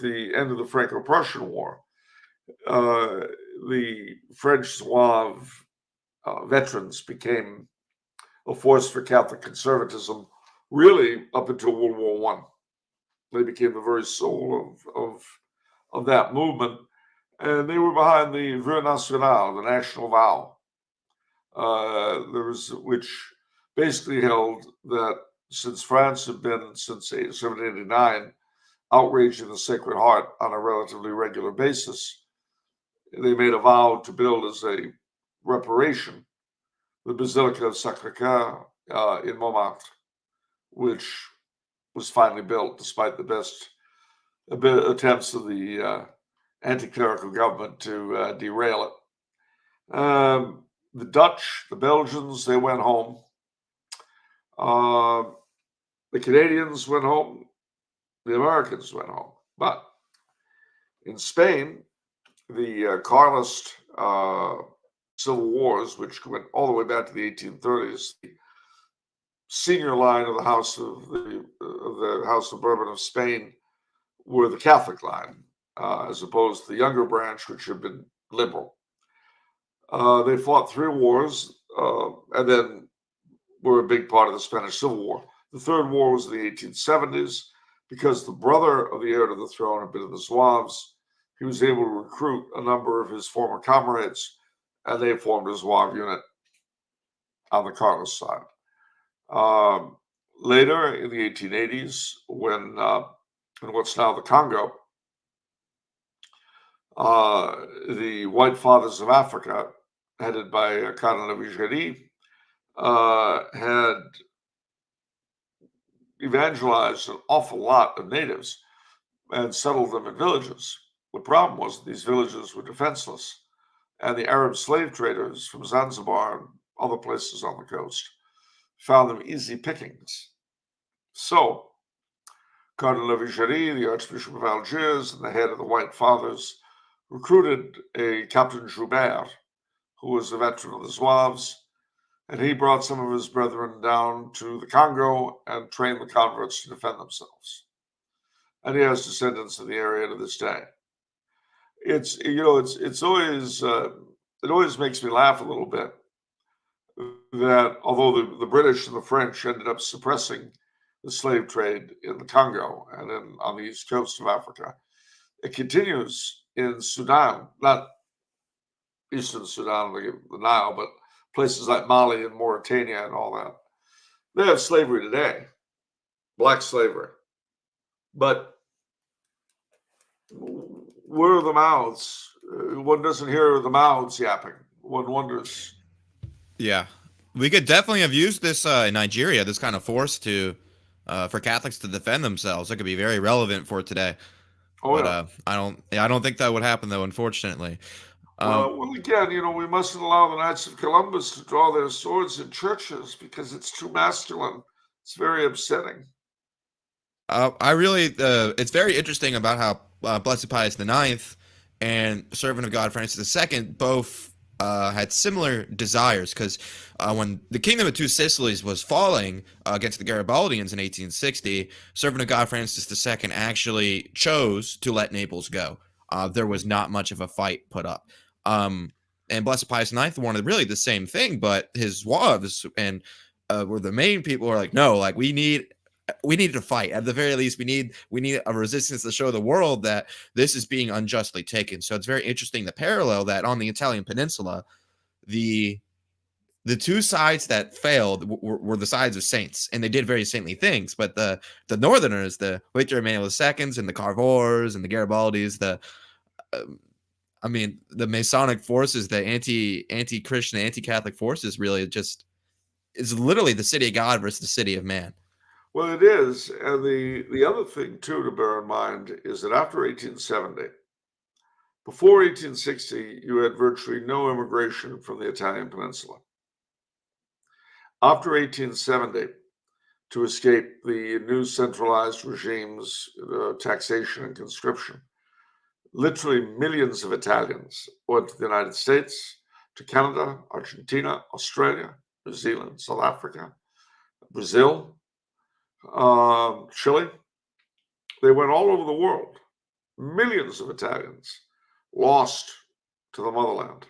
the end of the Franco-Prussian War, the French Zouave veterans became a force for Catholic conservatism, really up until World War I. They became the very soul of that movement, and they were behind the Vœu National, the national vow, which basically held that since France had been since 1789 outraging the Sacred Heart on a relatively regular basis, they made a vow to build as a reparation the Basilica of Sacré-Cœur in Montmartre, which was finally built despite the best attempts of the anti-clerical government to derail it. The Dutch, the Belgians, they went home. The Canadians went home. The Americans went home. But in Spain, the Carlist civil wars, which went all the way back to the 1830s, the senior line of the House of Bourbon of Spain were the Catholic line, as opposed to the younger branch, which had been liberal. They fought 3 wars, and then were a big part of the Spanish Civil War. The third war was in the 1870s, because the brother of the heir to the throne had been in the Zouaves. He was able to recruit a number of his former comrades, and they formed a Zouave unit on the Carlist side. Later, in the 1880s, when in what's now the Congo, the White Fathers of Africa, headed by Cardinal Vigéry, had evangelized an awful lot of natives and settled them in villages. The problem was that these villages were defenseless, and the Arab slave traders from Zanzibar and other places on the coast found them easy pickings. So, Cardinal Vigéry, the Archbishop of Algiers, and the head of the White Fathers, recruited a Captain Joubert, who was a veteran of the Zouaves, and he brought some of his brethren down to the Congo and trained the converts to defend themselves. And he has descendants in the area to this day. It's always it always makes me laugh a little bit that although the British and the French ended up suppressing the slave trade in the Congo and then on the east coast of Africa, it continues in Sudan, not eastern Sudan, the Nile, but places like Mali and Mauritania and all that. They have slavery today, black slavery. But where are the mouths? One doesn't hear the mouths yapping. One wonders. Yeah, we could definitely have used this in Nigeria, this kind of force to for Catholics to defend themselves. That could be very relevant for today. Oh, But yeah. I don't think that would happen though, unfortunately. Well, again, we mustn't allow the Knights of Columbus to draw their swords in churches because it's too masculine. It's very upsetting. I really, it's very interesting about how Blessed Pius IX and Servant of God Francis II both had similar desires, because when the Kingdom of Two Sicilies was falling against the Garibaldians in 1860, Servant of God Francis II actually chose to let Naples go. There was not much of a fight put up. And Blessed Pius IX wanted really the same thing, but his Zouaves and were the main people who are like, no, like we need to fight. At the very least, we need a resistance to show the world that this is being unjustly taken. So it's very interesting the parallel that on the Italian peninsula, the two sides that failed were the sides of saints, and they did very saintly things. But the northerners, the Victor Emmanuel IIs and the Cavours and the Garibaldis, the Masonic forces, the anti-Christian, anti-Catholic forces, really just is literally the city of God versus the city of man. Well, it is. And the other thing, too, to bear in mind is that after 1870, before 1860, you had virtually no immigration from the Italian peninsula. After 1870, to escape the new centralized regime's taxation and conscription, literally millions of Italians went to the United States, to Canada, Argentina, Australia, New Zealand, South Africa, Brazil, Chile. They went all over the world. Millions of Italians lost to the motherland.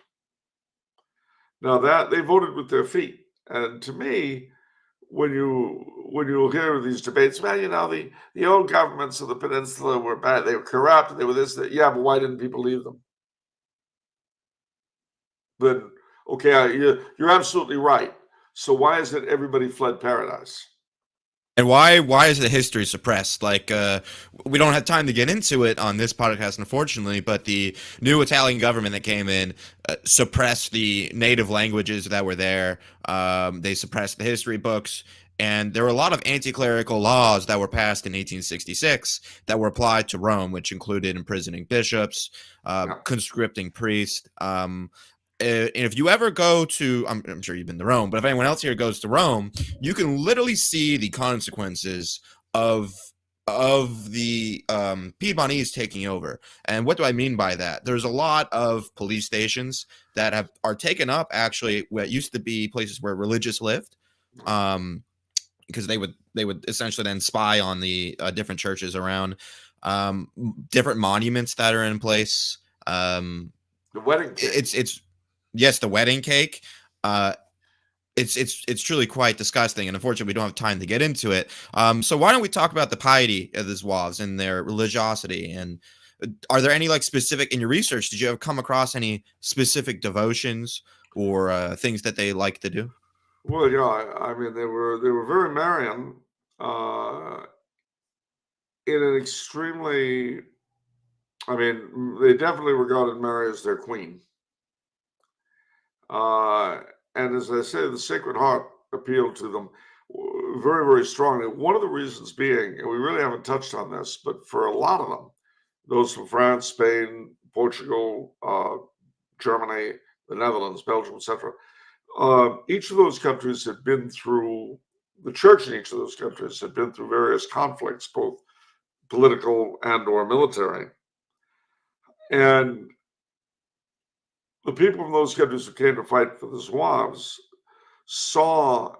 Now that they voted with their feet, and to me, when you hear these debates, man, the old governments of the peninsula were bad, they were corrupt, they were this, that. Yeah, but why didn't people leave them? then okay, you're absolutely right. So why is it everybody fled paradise? And why is the history suppressed? Like we don't have time to get into it on this podcast, unfortunately. But the new Italian government that came in suppressed the native languages that were there. They suppressed the history books, and there were a lot of anti-clerical laws that were passed in 1866 that were applied to Rome, which included imprisoning bishops, Yeah. conscripting priests. And if you ever go to, I'm sure you've been to Rome, but if anyone else here goes to Rome, you can literally see the consequences of the Piedmontese taking over. And what do I mean by that? There's a lot of police stations that are taken up actually what used to be places where religious lived, because they would essentially then spy on the different churches around, different monuments that are in place. The wedding cake. It's yes, the wedding cake. It's truly quite disgusting, and unfortunately, we don't have time to get into it. So why don't we talk about the piety of the Zouaves and their religiosity? And are there any like specific in your research? Did you ever come across any specific devotions or things that they like to do? Well, yeah, I mean they were very Marian, uh, in an extremely. I mean, they definitely regarded Mary as their queen. Uh, and as I say, the Sacred Heart appealed to them very, very strongly. One of the reasons being, and we really haven't touched on this, but for a lot of them, those from France, Spain, Portugal, Germany, the Netherlands, Belgium, etc., each of those countries had been through, the church in each of those countries had been through various conflicts, both political and or military. And the people from those countries who came to fight for the Zouaves saw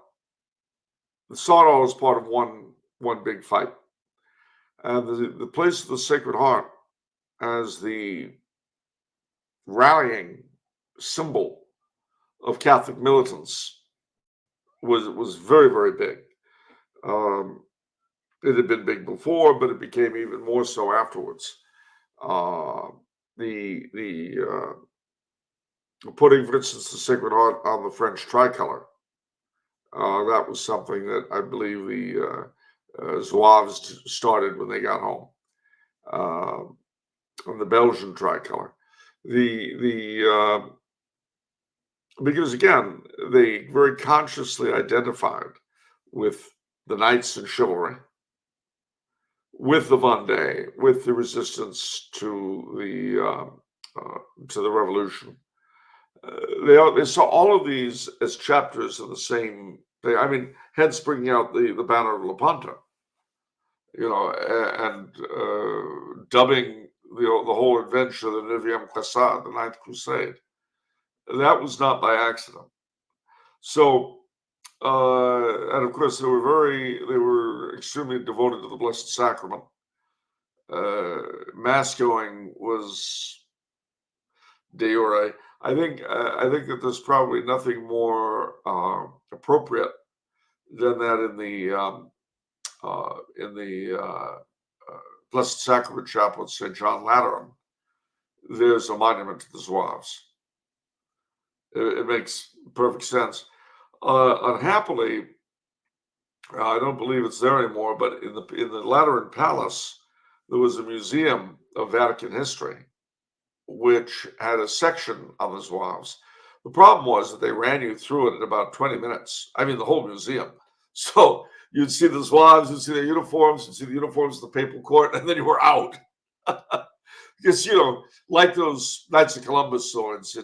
saw it all as part of one big fight. And the place of the Sacred Heart as the rallying symbol of Catholic militants was very, very big. Um, it had been big before, but it became even more so afterwards. Uh, the putting, for instance, the Sacred Heart on the French tricolor. That was something that I believe the Zouaves started when they got home. On the Belgian tricolor, the because again they very consciously identified with the knights and chivalry, with the Vendée, with the resistance to the revolution. They saw all of these as chapters of the same thing. I mean, hence bringing out the banner of Lepanto, and dubbing the whole adventure the Neuvième Croisade, the Ninth Crusade. That was not by accident. So, and of course, they were extremely devoted to the Blessed Sacrament. Mass going was de jure. I think that there's probably nothing more appropriate than that in the Blessed Sacrament Chapel at St. John Lateran. There's a monument to the Zouaves. It makes perfect sense. Unhappily, I don't believe it's there anymore. But in the Lateran Palace, there was a museum of Vatican history, which had a section on the Zouaves. The problem was that they ran you through it in about 20 minutes. I mean, the whole museum. So you'd see the Zouaves, you'd see their uniforms, you'd see the uniforms of the papal court, and then you were out. Because, like those Knights of Columbus swords,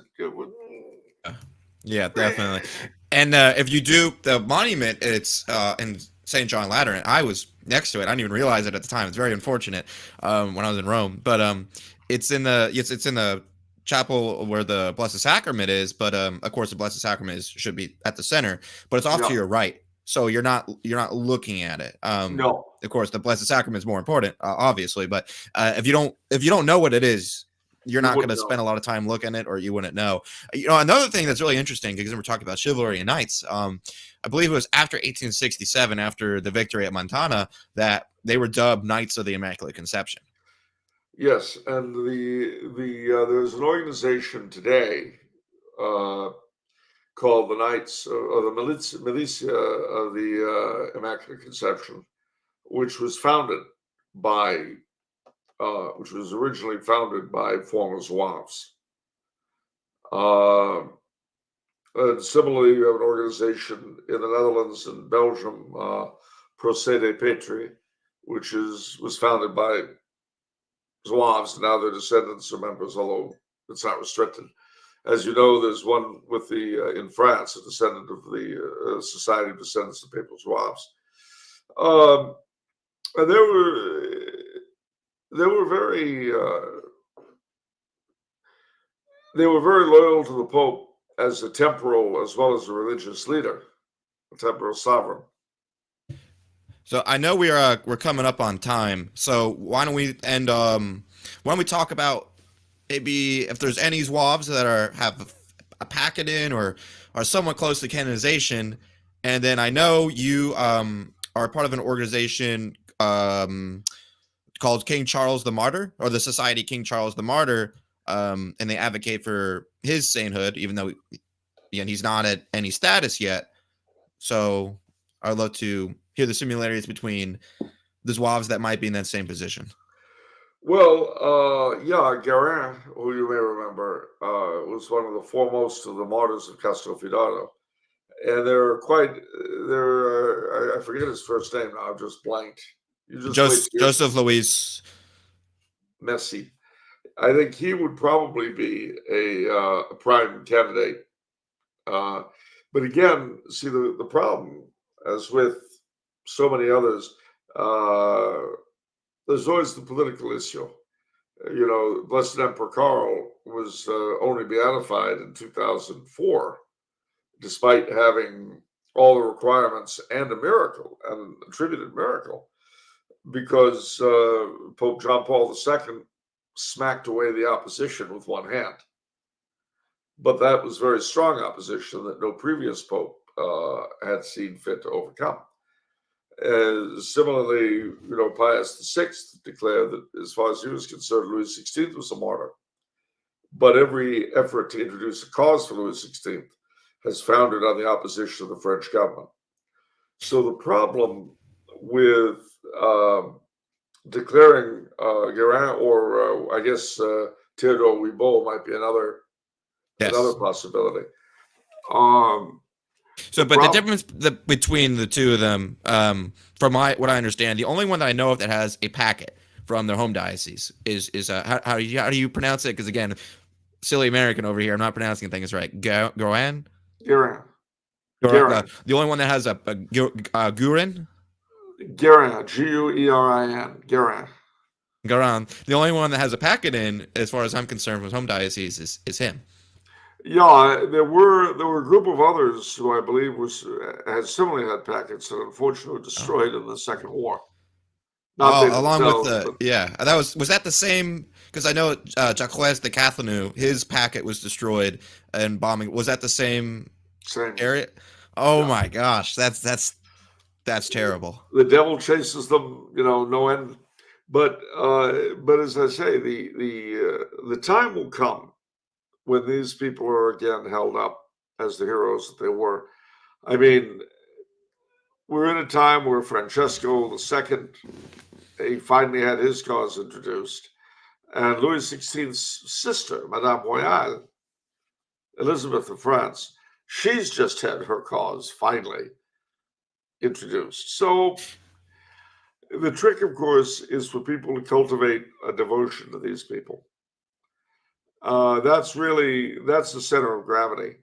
Yeah, definitely. And if you do the monument, it's in St. John Lateran. I was next to it. I didn't even realize it at the time. It's very unfortunate when I was in Rome. But it's in the chapel where the Blessed Sacrament is. But of course, the Blessed Sacrament should be at the center. But it's off to no, your right, so you're not looking at it. no, Of course, the Blessed Sacrament is more important, obviously. But if you don't know what it is, you're you not going to wouldn't spend know. a lot of time looking at it, or you wouldn't know. Another thing that's really interesting, because we're talking about chivalry and knights. I believe it was after 1867, after the victory at Montana, that they were dubbed Knights of the Immaculate Conception. Yes, and there's an organization today called the Knights or the Militia of the Immaculate Conception, which was originally founded by former Zouaves. And similarly, you have an organization in the Netherlands and Belgium, Procede Petri, which was founded by Zouaves, and now their descendants are members, although it's not restricted. As you know, there's one with in France, a descendant of the Society of Descendants of Papal Zouaves. And they were very loyal to the Pope as a temporal as well as a religious leader, a temporal sovereign. So I know we're coming up on time. So why don't we talk about maybe if there's any Zouaves that have a packet in or are somewhat close to canonization, and then I know you are part of an organization called King Charles the Martyr, or the Society King Charles the Martyr, and they advocate for his sainthood, even though he's not at any status yet. So I'd love to hear the similarities between the Zouaves that might be in that same position. Well, Guérin, who you may remember, was one of the foremost of the martyrs of Castelfidardo. And I forget his first name now, I've just blanked. Joseph Louis. Messi. I think he would probably be a prime candidate. But again, see, the problem, as with so many others, there's always the political issue. Blessed Emperor Karl was only beatified in 2004, despite having all the requirements and a miracle, and attributed miracle, because Pope John Paul II smacked away the opposition with one hand. But that was very strong opposition that no previous pope had seen fit to overcome. Similarly, Pius VI declared that, as far as he was concerned, Louis XVI was a martyr. But every effort to introduce a cause for Louis XVI has founded on the opposition of the French government. So the problem with declaring Guérin, or I guess Théodore Wibo might be another possibility. The difference between the two of them, from what I understand, the only one that I know of that has a packet from their home diocese is how do you pronounce it? Because again, silly American over here, I'm not pronouncing things right. Guérin. The only one that has a Guérin. Guérin, Guerin. Guérin. The only one that has a packet in, as far as I'm concerned, from home diocese is him. Yeah, there were a group of others who I believe had similarly had packets that unfortunately were destroyed in the Second War. Was that the same? Because I know Jacques de Cathelineau, his packet was destroyed in bombing. Was that the same area? Oh yeah. My gosh, that's terrible. The devil chases them, no end. But as I say, the time will come when these people are again held up as the heroes that they were. I mean, we're in a time where Francesco II, he finally had his cause introduced, and Louis XVI's sister, Madame Royale, Elizabeth of France, she's just had her cause finally introduced. So the trick, of course, is for people to cultivate a devotion to these people. That's the center of gravity.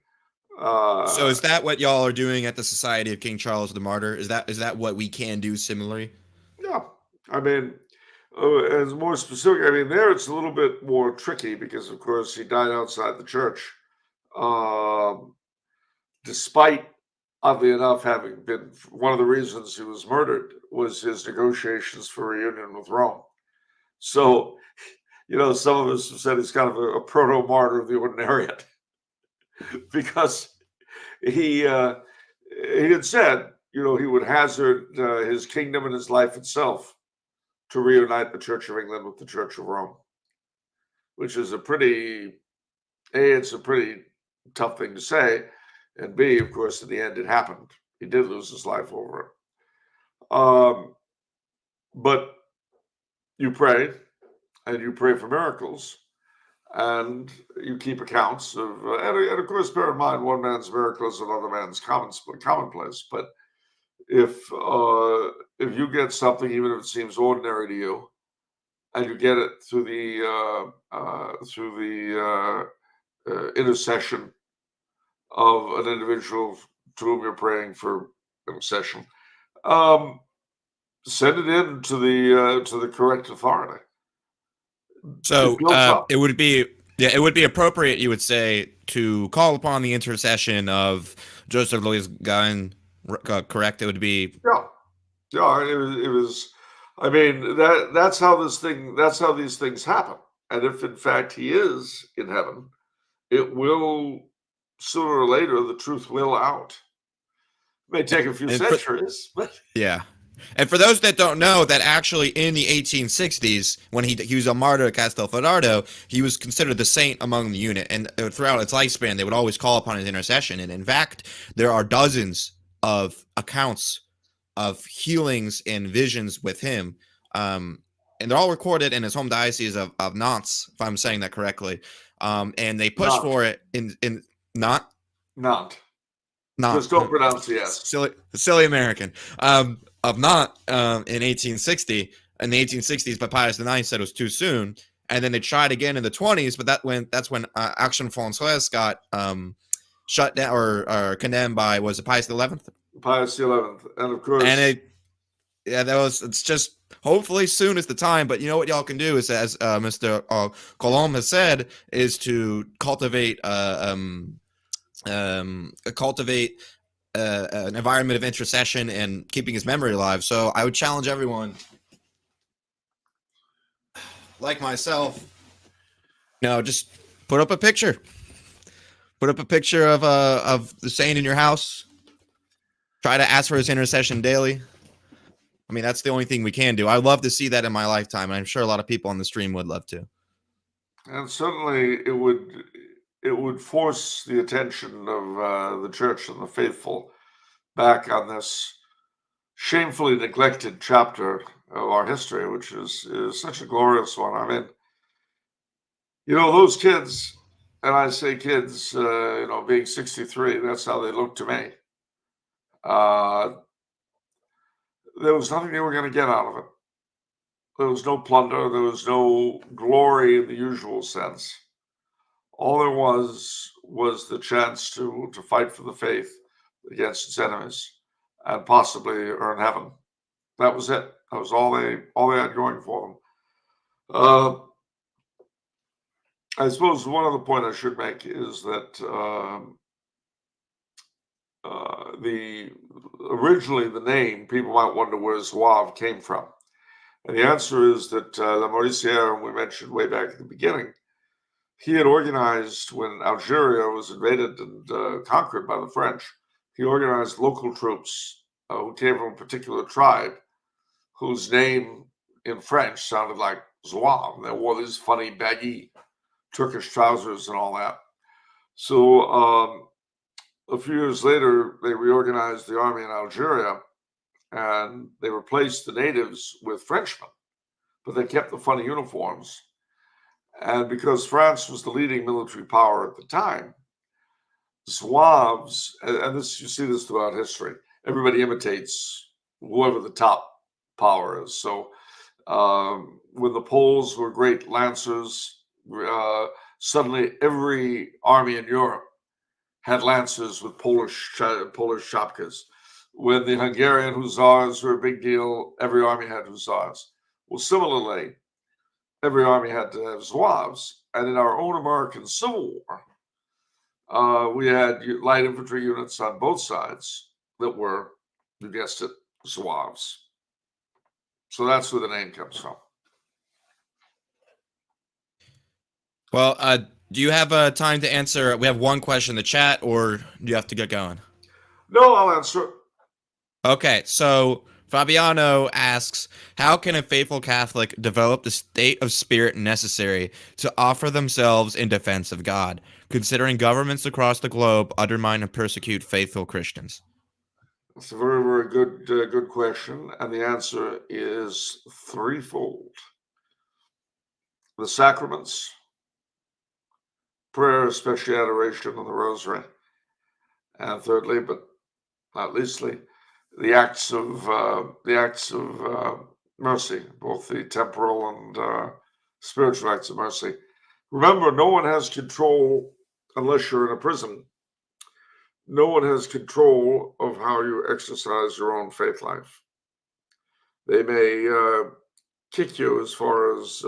So is that what y'all are doing at the Society of King Charles the Martyr? Is that what we can do similarly? Yeah, I mean, as more specific, there it's a little bit more tricky because, of course, he died outside the church, despite, oddly enough, having been one of the reasons he was murdered was his negotiations for reunion with Rome. So, some of us have said he's kind of a proto-martyr of the ordinariate because he had said, he would hazard his kingdom and his life itself to reunite the Church of England with the Church of Rome, which is it's a pretty tough thing to say. And B, of course, in the end, it happened. He did lose his life over it. But you pray, and you pray for miracles, and you keep accounts of, and of course, bear in mind, one man's miracle is another man's commonplace. But if you get something, even if it seems ordinary to you, and you get it through the intercession of an individual to whom you're praying for intercession, send it in to the correct authority. So it would be appropriate, you would say, to call upon the intercession of Joseph Louis Gain. Correct? It would be. Yeah. It was. I mean, that's how these things happen. And if in fact he is in heaven, it will, sooner or later, the truth will out. It may take a few centuries, but yeah. And for those that don't know, that actually in the 1860s, when he was a martyr at Castelfidardo, he was considered the saint among the unit. And throughout its lifespan, they would always call upon his intercession. And in fact, there are dozens of accounts of healings and visions with him. And they're all recorded in his home diocese of Nantes, if I'm saying that correctly. And they push for it in Nantes. Just don't pronounce the S. Silly American. Of Nantes in 1860. In the 1860s, but Pius IX said it was too soon. And then they tried again in the 20s, but that's when Action Française got shut down or condemned by, was it Pius XI? Pius XI, and of course, and it's just hopefully soon is the time. But you know what y'all can do is, as Mr. Colomb has said, is to cultivate an environment of intercession and keeping his memory alive. So I would challenge everyone, like myself, just put up a picture. Put up a picture of the saint in your house. Try to ask for his intercession daily. I mean, that's the only thing we can do. I'd love to see that in my lifetime, and I'm sure a lot of people on the stream would love to. And certainly it would force the attention of the church and the faithful back on this shamefully neglected chapter of our history, which is such a glorious one. I mean, those kids, and I say kids, being 63, that's how they look to me. There was nothing they were going to get out of it. There was no plunder. There was no glory in the usual sense. All there was the chance to fight for the faith against its enemies and possibly earn heaven. That was it. That was all they had going for them. I suppose one other point I should make is that originally the name, people might wonder where Zouave came from. And the answer is that Lamoricière, we mentioned way back at the beginning, he had organized, when Algeria was invaded and conquered by the French, he organized local troops who came from a particular tribe whose name in French sounded like Zouave. They wore these funny baggy Turkish trousers and all that. So a few years later, they reorganized the army in Algeria, and they replaced the natives with Frenchmen, but they kept the funny uniforms. And because France was the leading military power at the time, Zouaves, and this, you see this throughout history, everybody imitates whoever the top power is. So when the Poles were great lancers, suddenly every army in Europe had lancers with Polish shapkas. When the Hungarian hussars were a big deal, every army had hussars. Well, similarly, every army had to have Zouaves. And in our own American Civil War, we had light infantry units on both sides that were, you guessed it, Zouaves. So that's where the name comes from. Well, do you have time to answer? We have one question in the chat, or do you have to get going? No, I'll answer. Okay, so Fabiano asks, how can a faithful Catholic develop the state of spirit necessary to offer themselves in defense of God, considering governments across the globe undermine and persecute faithful Christians? It's a very, very good question, and the answer is threefold: the sacraments, prayer, especially adoration and the Rosary, and thirdly, but not leastly, the acts of mercy, both the temporal and spiritual acts of mercy. Remember, no one has control unless you're in a prison. No one has control of how you exercise your own faith life. They may kick you as far as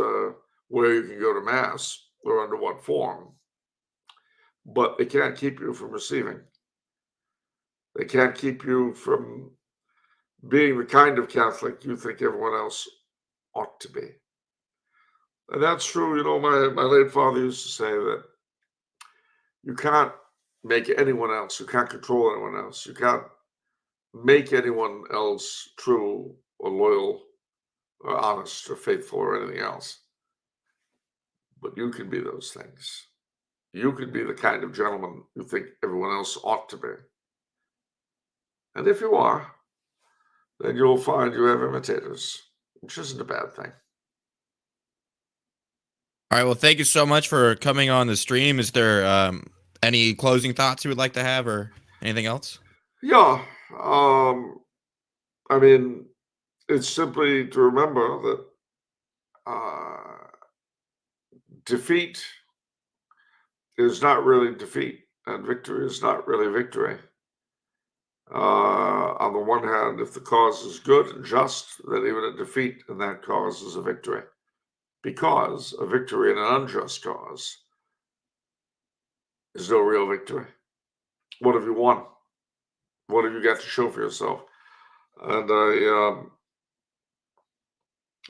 where you can go to mass or under what form, but they can't keep you from receiving. They can't keep you from being the kind of Catholic you think everyone else ought to be. And that's true. You know, my late father used to say that you can't make anyone else, you can't control anyone else, you can't make anyone else true or loyal or honest or faithful or anything else. But you can be those things. You can be the kind of gentleman you think everyone else ought to be. And if you are, then you'll find you have imitators, which isn't a bad thing. All right. Well, thank you so much for coming on the stream. Is there any closing thoughts you would like to have or anything else? Yeah. I mean, it's simply to remember that defeat is not really defeat, and victory is not really victory. On the one hand, if the cause is good and just, then even a defeat in that cause is a victory, because a victory in an unjust cause is no real victory. What have you won? What have you got to show for yourself? And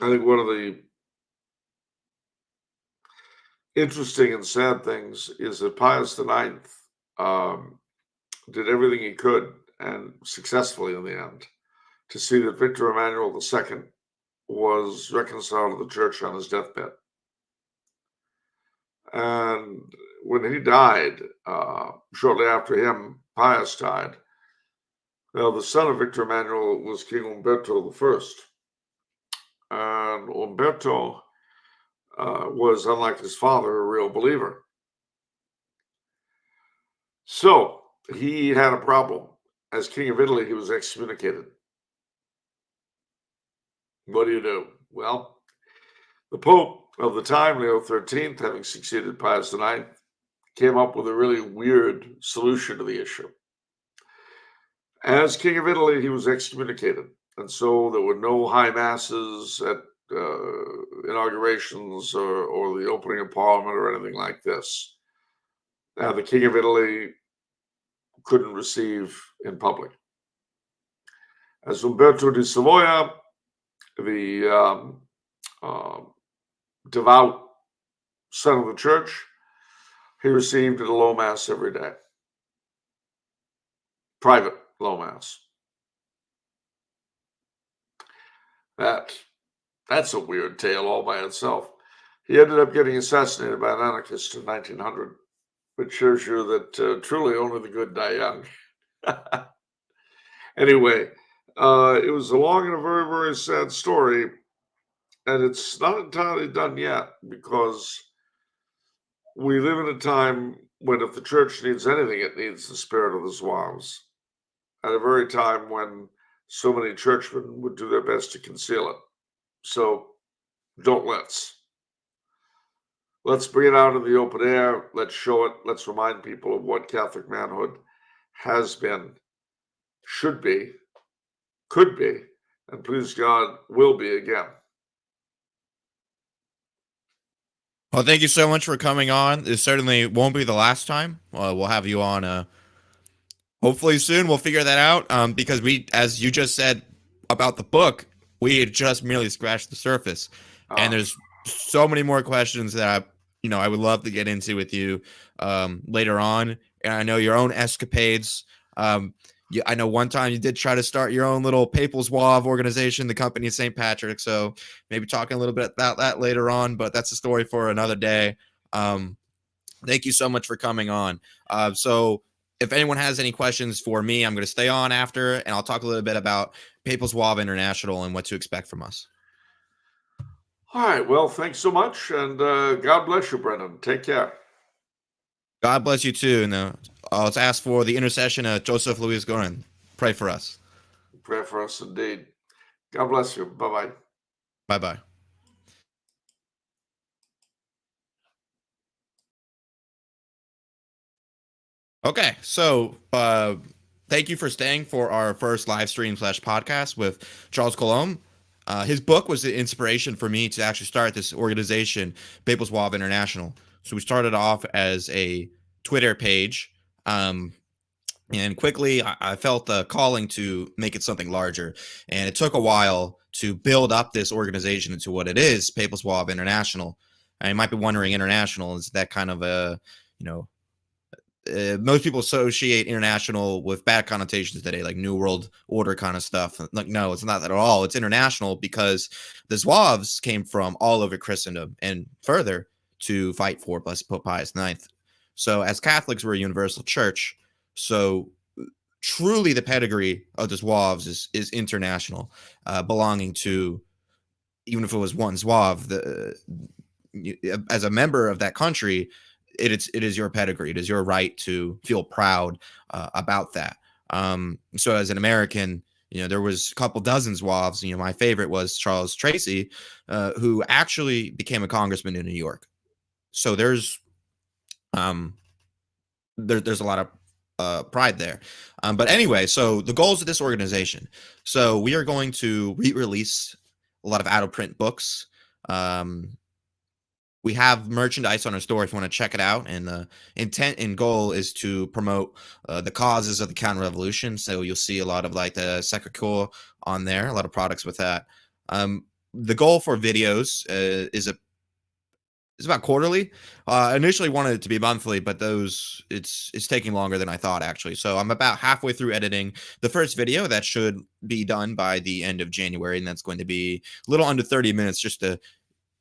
I think one of the interesting and sad things is that Pius IX did everything he could, and successfully in the end, to see that Victor Emmanuel II was reconciled to the church on his deathbed. And when he died, shortly after him, Pius died. Now, the son of Victor Emmanuel was King Umberto I. And Umberto was, unlike his father, a real believer. So he had a problem. As King of Italy, he was excommunicated. What do you do? Well, the Pope of the time, Leo XIII, having succeeded Pius IX, came up with a really weird solution to the issue. As King of Italy, he was excommunicated, and so there were no high masses at inaugurations or the opening of Parliament or anything like this. Now, the King of Italy couldn't receive in public. As Umberto di Savoia, the devout son of the church, he received at a low mass every day, private low mass. That's a weird tale all by itself. He ended up getting assassinated by an anarchist in 1900, which shows you that truly only the good die young. Anyway, it was a long and a very, very sad story, and it's not entirely done yet, because we live in a time when if the church needs anything, it needs the spirit of the Zouaves, at a very time when so many churchmen would do their best to conceal it. So don't let's bring it out in the open air. Let's show it. Let's remind people of what Catholic manhood has been, should be, could be, and please God, will be again. Well, thank you so much for coming on. This certainly won't be the last time. We'll have you on hopefully soon. We'll figure that out because we, as you just said about the book, we had just merely scratched the surface. And there's so many more questions that I would love to get into with you later on. And I know your own escapades. I know one time you did try to start your own little Papal Zouave organization, the company of St. Patrick. So maybe talking a little bit about that later on, but that's a story for another day. Thank you so much for coming on. So if anyone has any questions for me, I'm going to stay on after, and I'll talk a little bit about Papal Zouave International and what to expect from us. All right. Well, thanks so much, and God bless you, Brendan. Take care. God bless you too. And let's ask for the intercession of Joseph Louis Gorin. Pray for us. Pray for us indeed. God bless you. Bye-bye. Bye-bye. Okay, so thank you for staying for our first live stream / podcast with Charles Coulombe. His book was the inspiration for me to actually start this organization, Papal Zouave International. So we started off as a Twitter page, and quickly I felt the calling to make it something larger. And it took a while to build up this organization into what it is, Papal Zouave International. And you might be wondering, international, is that kind of a, most people associate international with bad connotations today, like New World Order kind of stuff. Like, no, it's not that at all. It's international because the Zouaves came from all over Christendom and further to fight for Blessed Pope Pius IX. So as Catholics, we're a universal church. So truly the pedigree of the Zouaves is international, belonging to, even if it was one Zouave, as a member of that country, it is your pedigree. It is your right to feel proud about that. So as an American, there was a couple dozen Zouaves. My favorite was Charles Tracy, who actually became a congressman in New York. So there's a lot of pride there. But anyway, so the goals of this organization. So we are going to re-release a lot of out-of-print books. We have merchandise on our store if you want to check it out. And the intent and goal is to promote the causes of the counter-revolution. So you'll see a lot of like the Sacré Coeur on there, a lot of products with that. The goal for videos is about quarterly. Initially wanted it to be monthly, but it's taking longer than I thought, actually. So I'm about halfway through editing the first video that should be done by the end of January. And that's going to be a little under 30 minutes, just to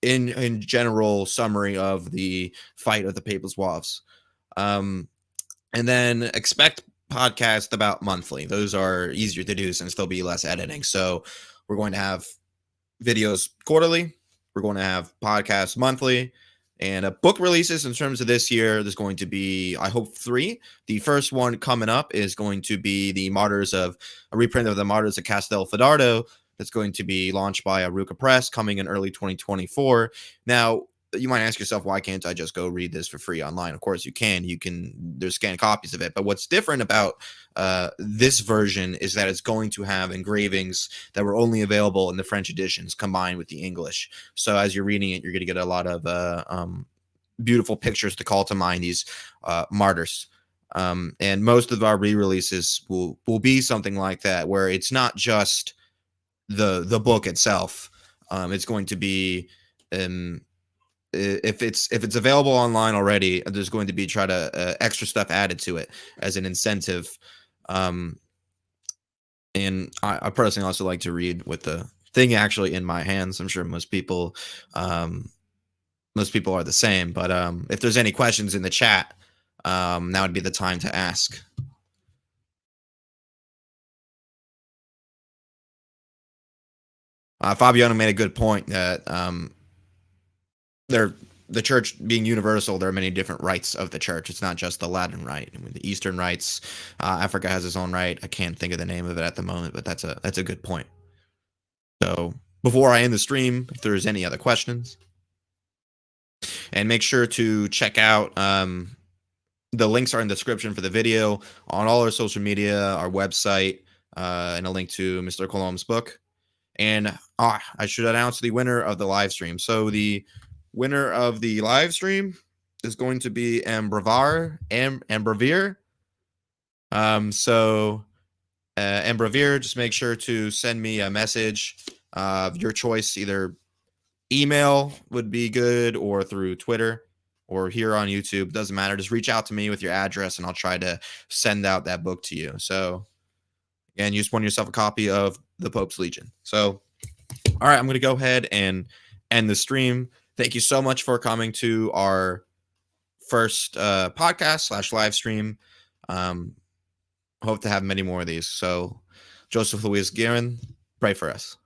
in general summary of the fight of the Papal Zouaves. And then expect podcasts about monthly. Those are easier to do since there'll be less editing. So we're going to have videos quarterly. We're going to have podcasts monthly. And book releases in terms of this year, there's going to be, I hope, 3. The first one coming up is going to be a reprint of the Martyrs of Castelfidardo. That's going to be launched by Aruka Press, coming in early 2024. Now, you might ask yourself, why can't I just go read this for free online? Of course you can. There's scanned copies of it. But what's different about this version is that it's going to have engravings that were only available in the French editions combined with the English. So as you're reading it, you're going to get a lot of beautiful pictures to call to mind these martyrs. And most of our re-releases will be something like that, where it's not just the book itself. It's going to be if it's available online already, there's going to be extra stuff added to it as an incentive. And I personally also like to read with the thing actually in my hands. I'm sure most people are the same, but if there's any questions in the chat, now would be the time to ask. Fabiano made a good point that the church being universal, there are many different rites of the church. It's not just the Latin rite. I mean, the Eastern rites, Africa has its own rite. I can't think of the name of it at the moment, but that's a good point. So before I end the stream, if there's any other questions, and make sure to check out the links are in the description for the video on all our social media, our website, and a link to Mr. Coulombe's book. And I should announce the winner of the live stream. So the winner of the live stream is going to be Embravir. So Embravir, just make sure to send me a message of your choice. Either email would be good, or through Twitter, or here on YouTube. Doesn't matter. Just reach out to me with your address, and I'll try to send out that book to you. So and you just won yourself a copy of The Pope's Legion. So, all right, I'm going to go ahead and end the stream. Thank you so much for coming to our first podcast / live stream. Hope to have many more of these. So, Joseph Louis Guerin, pray for us.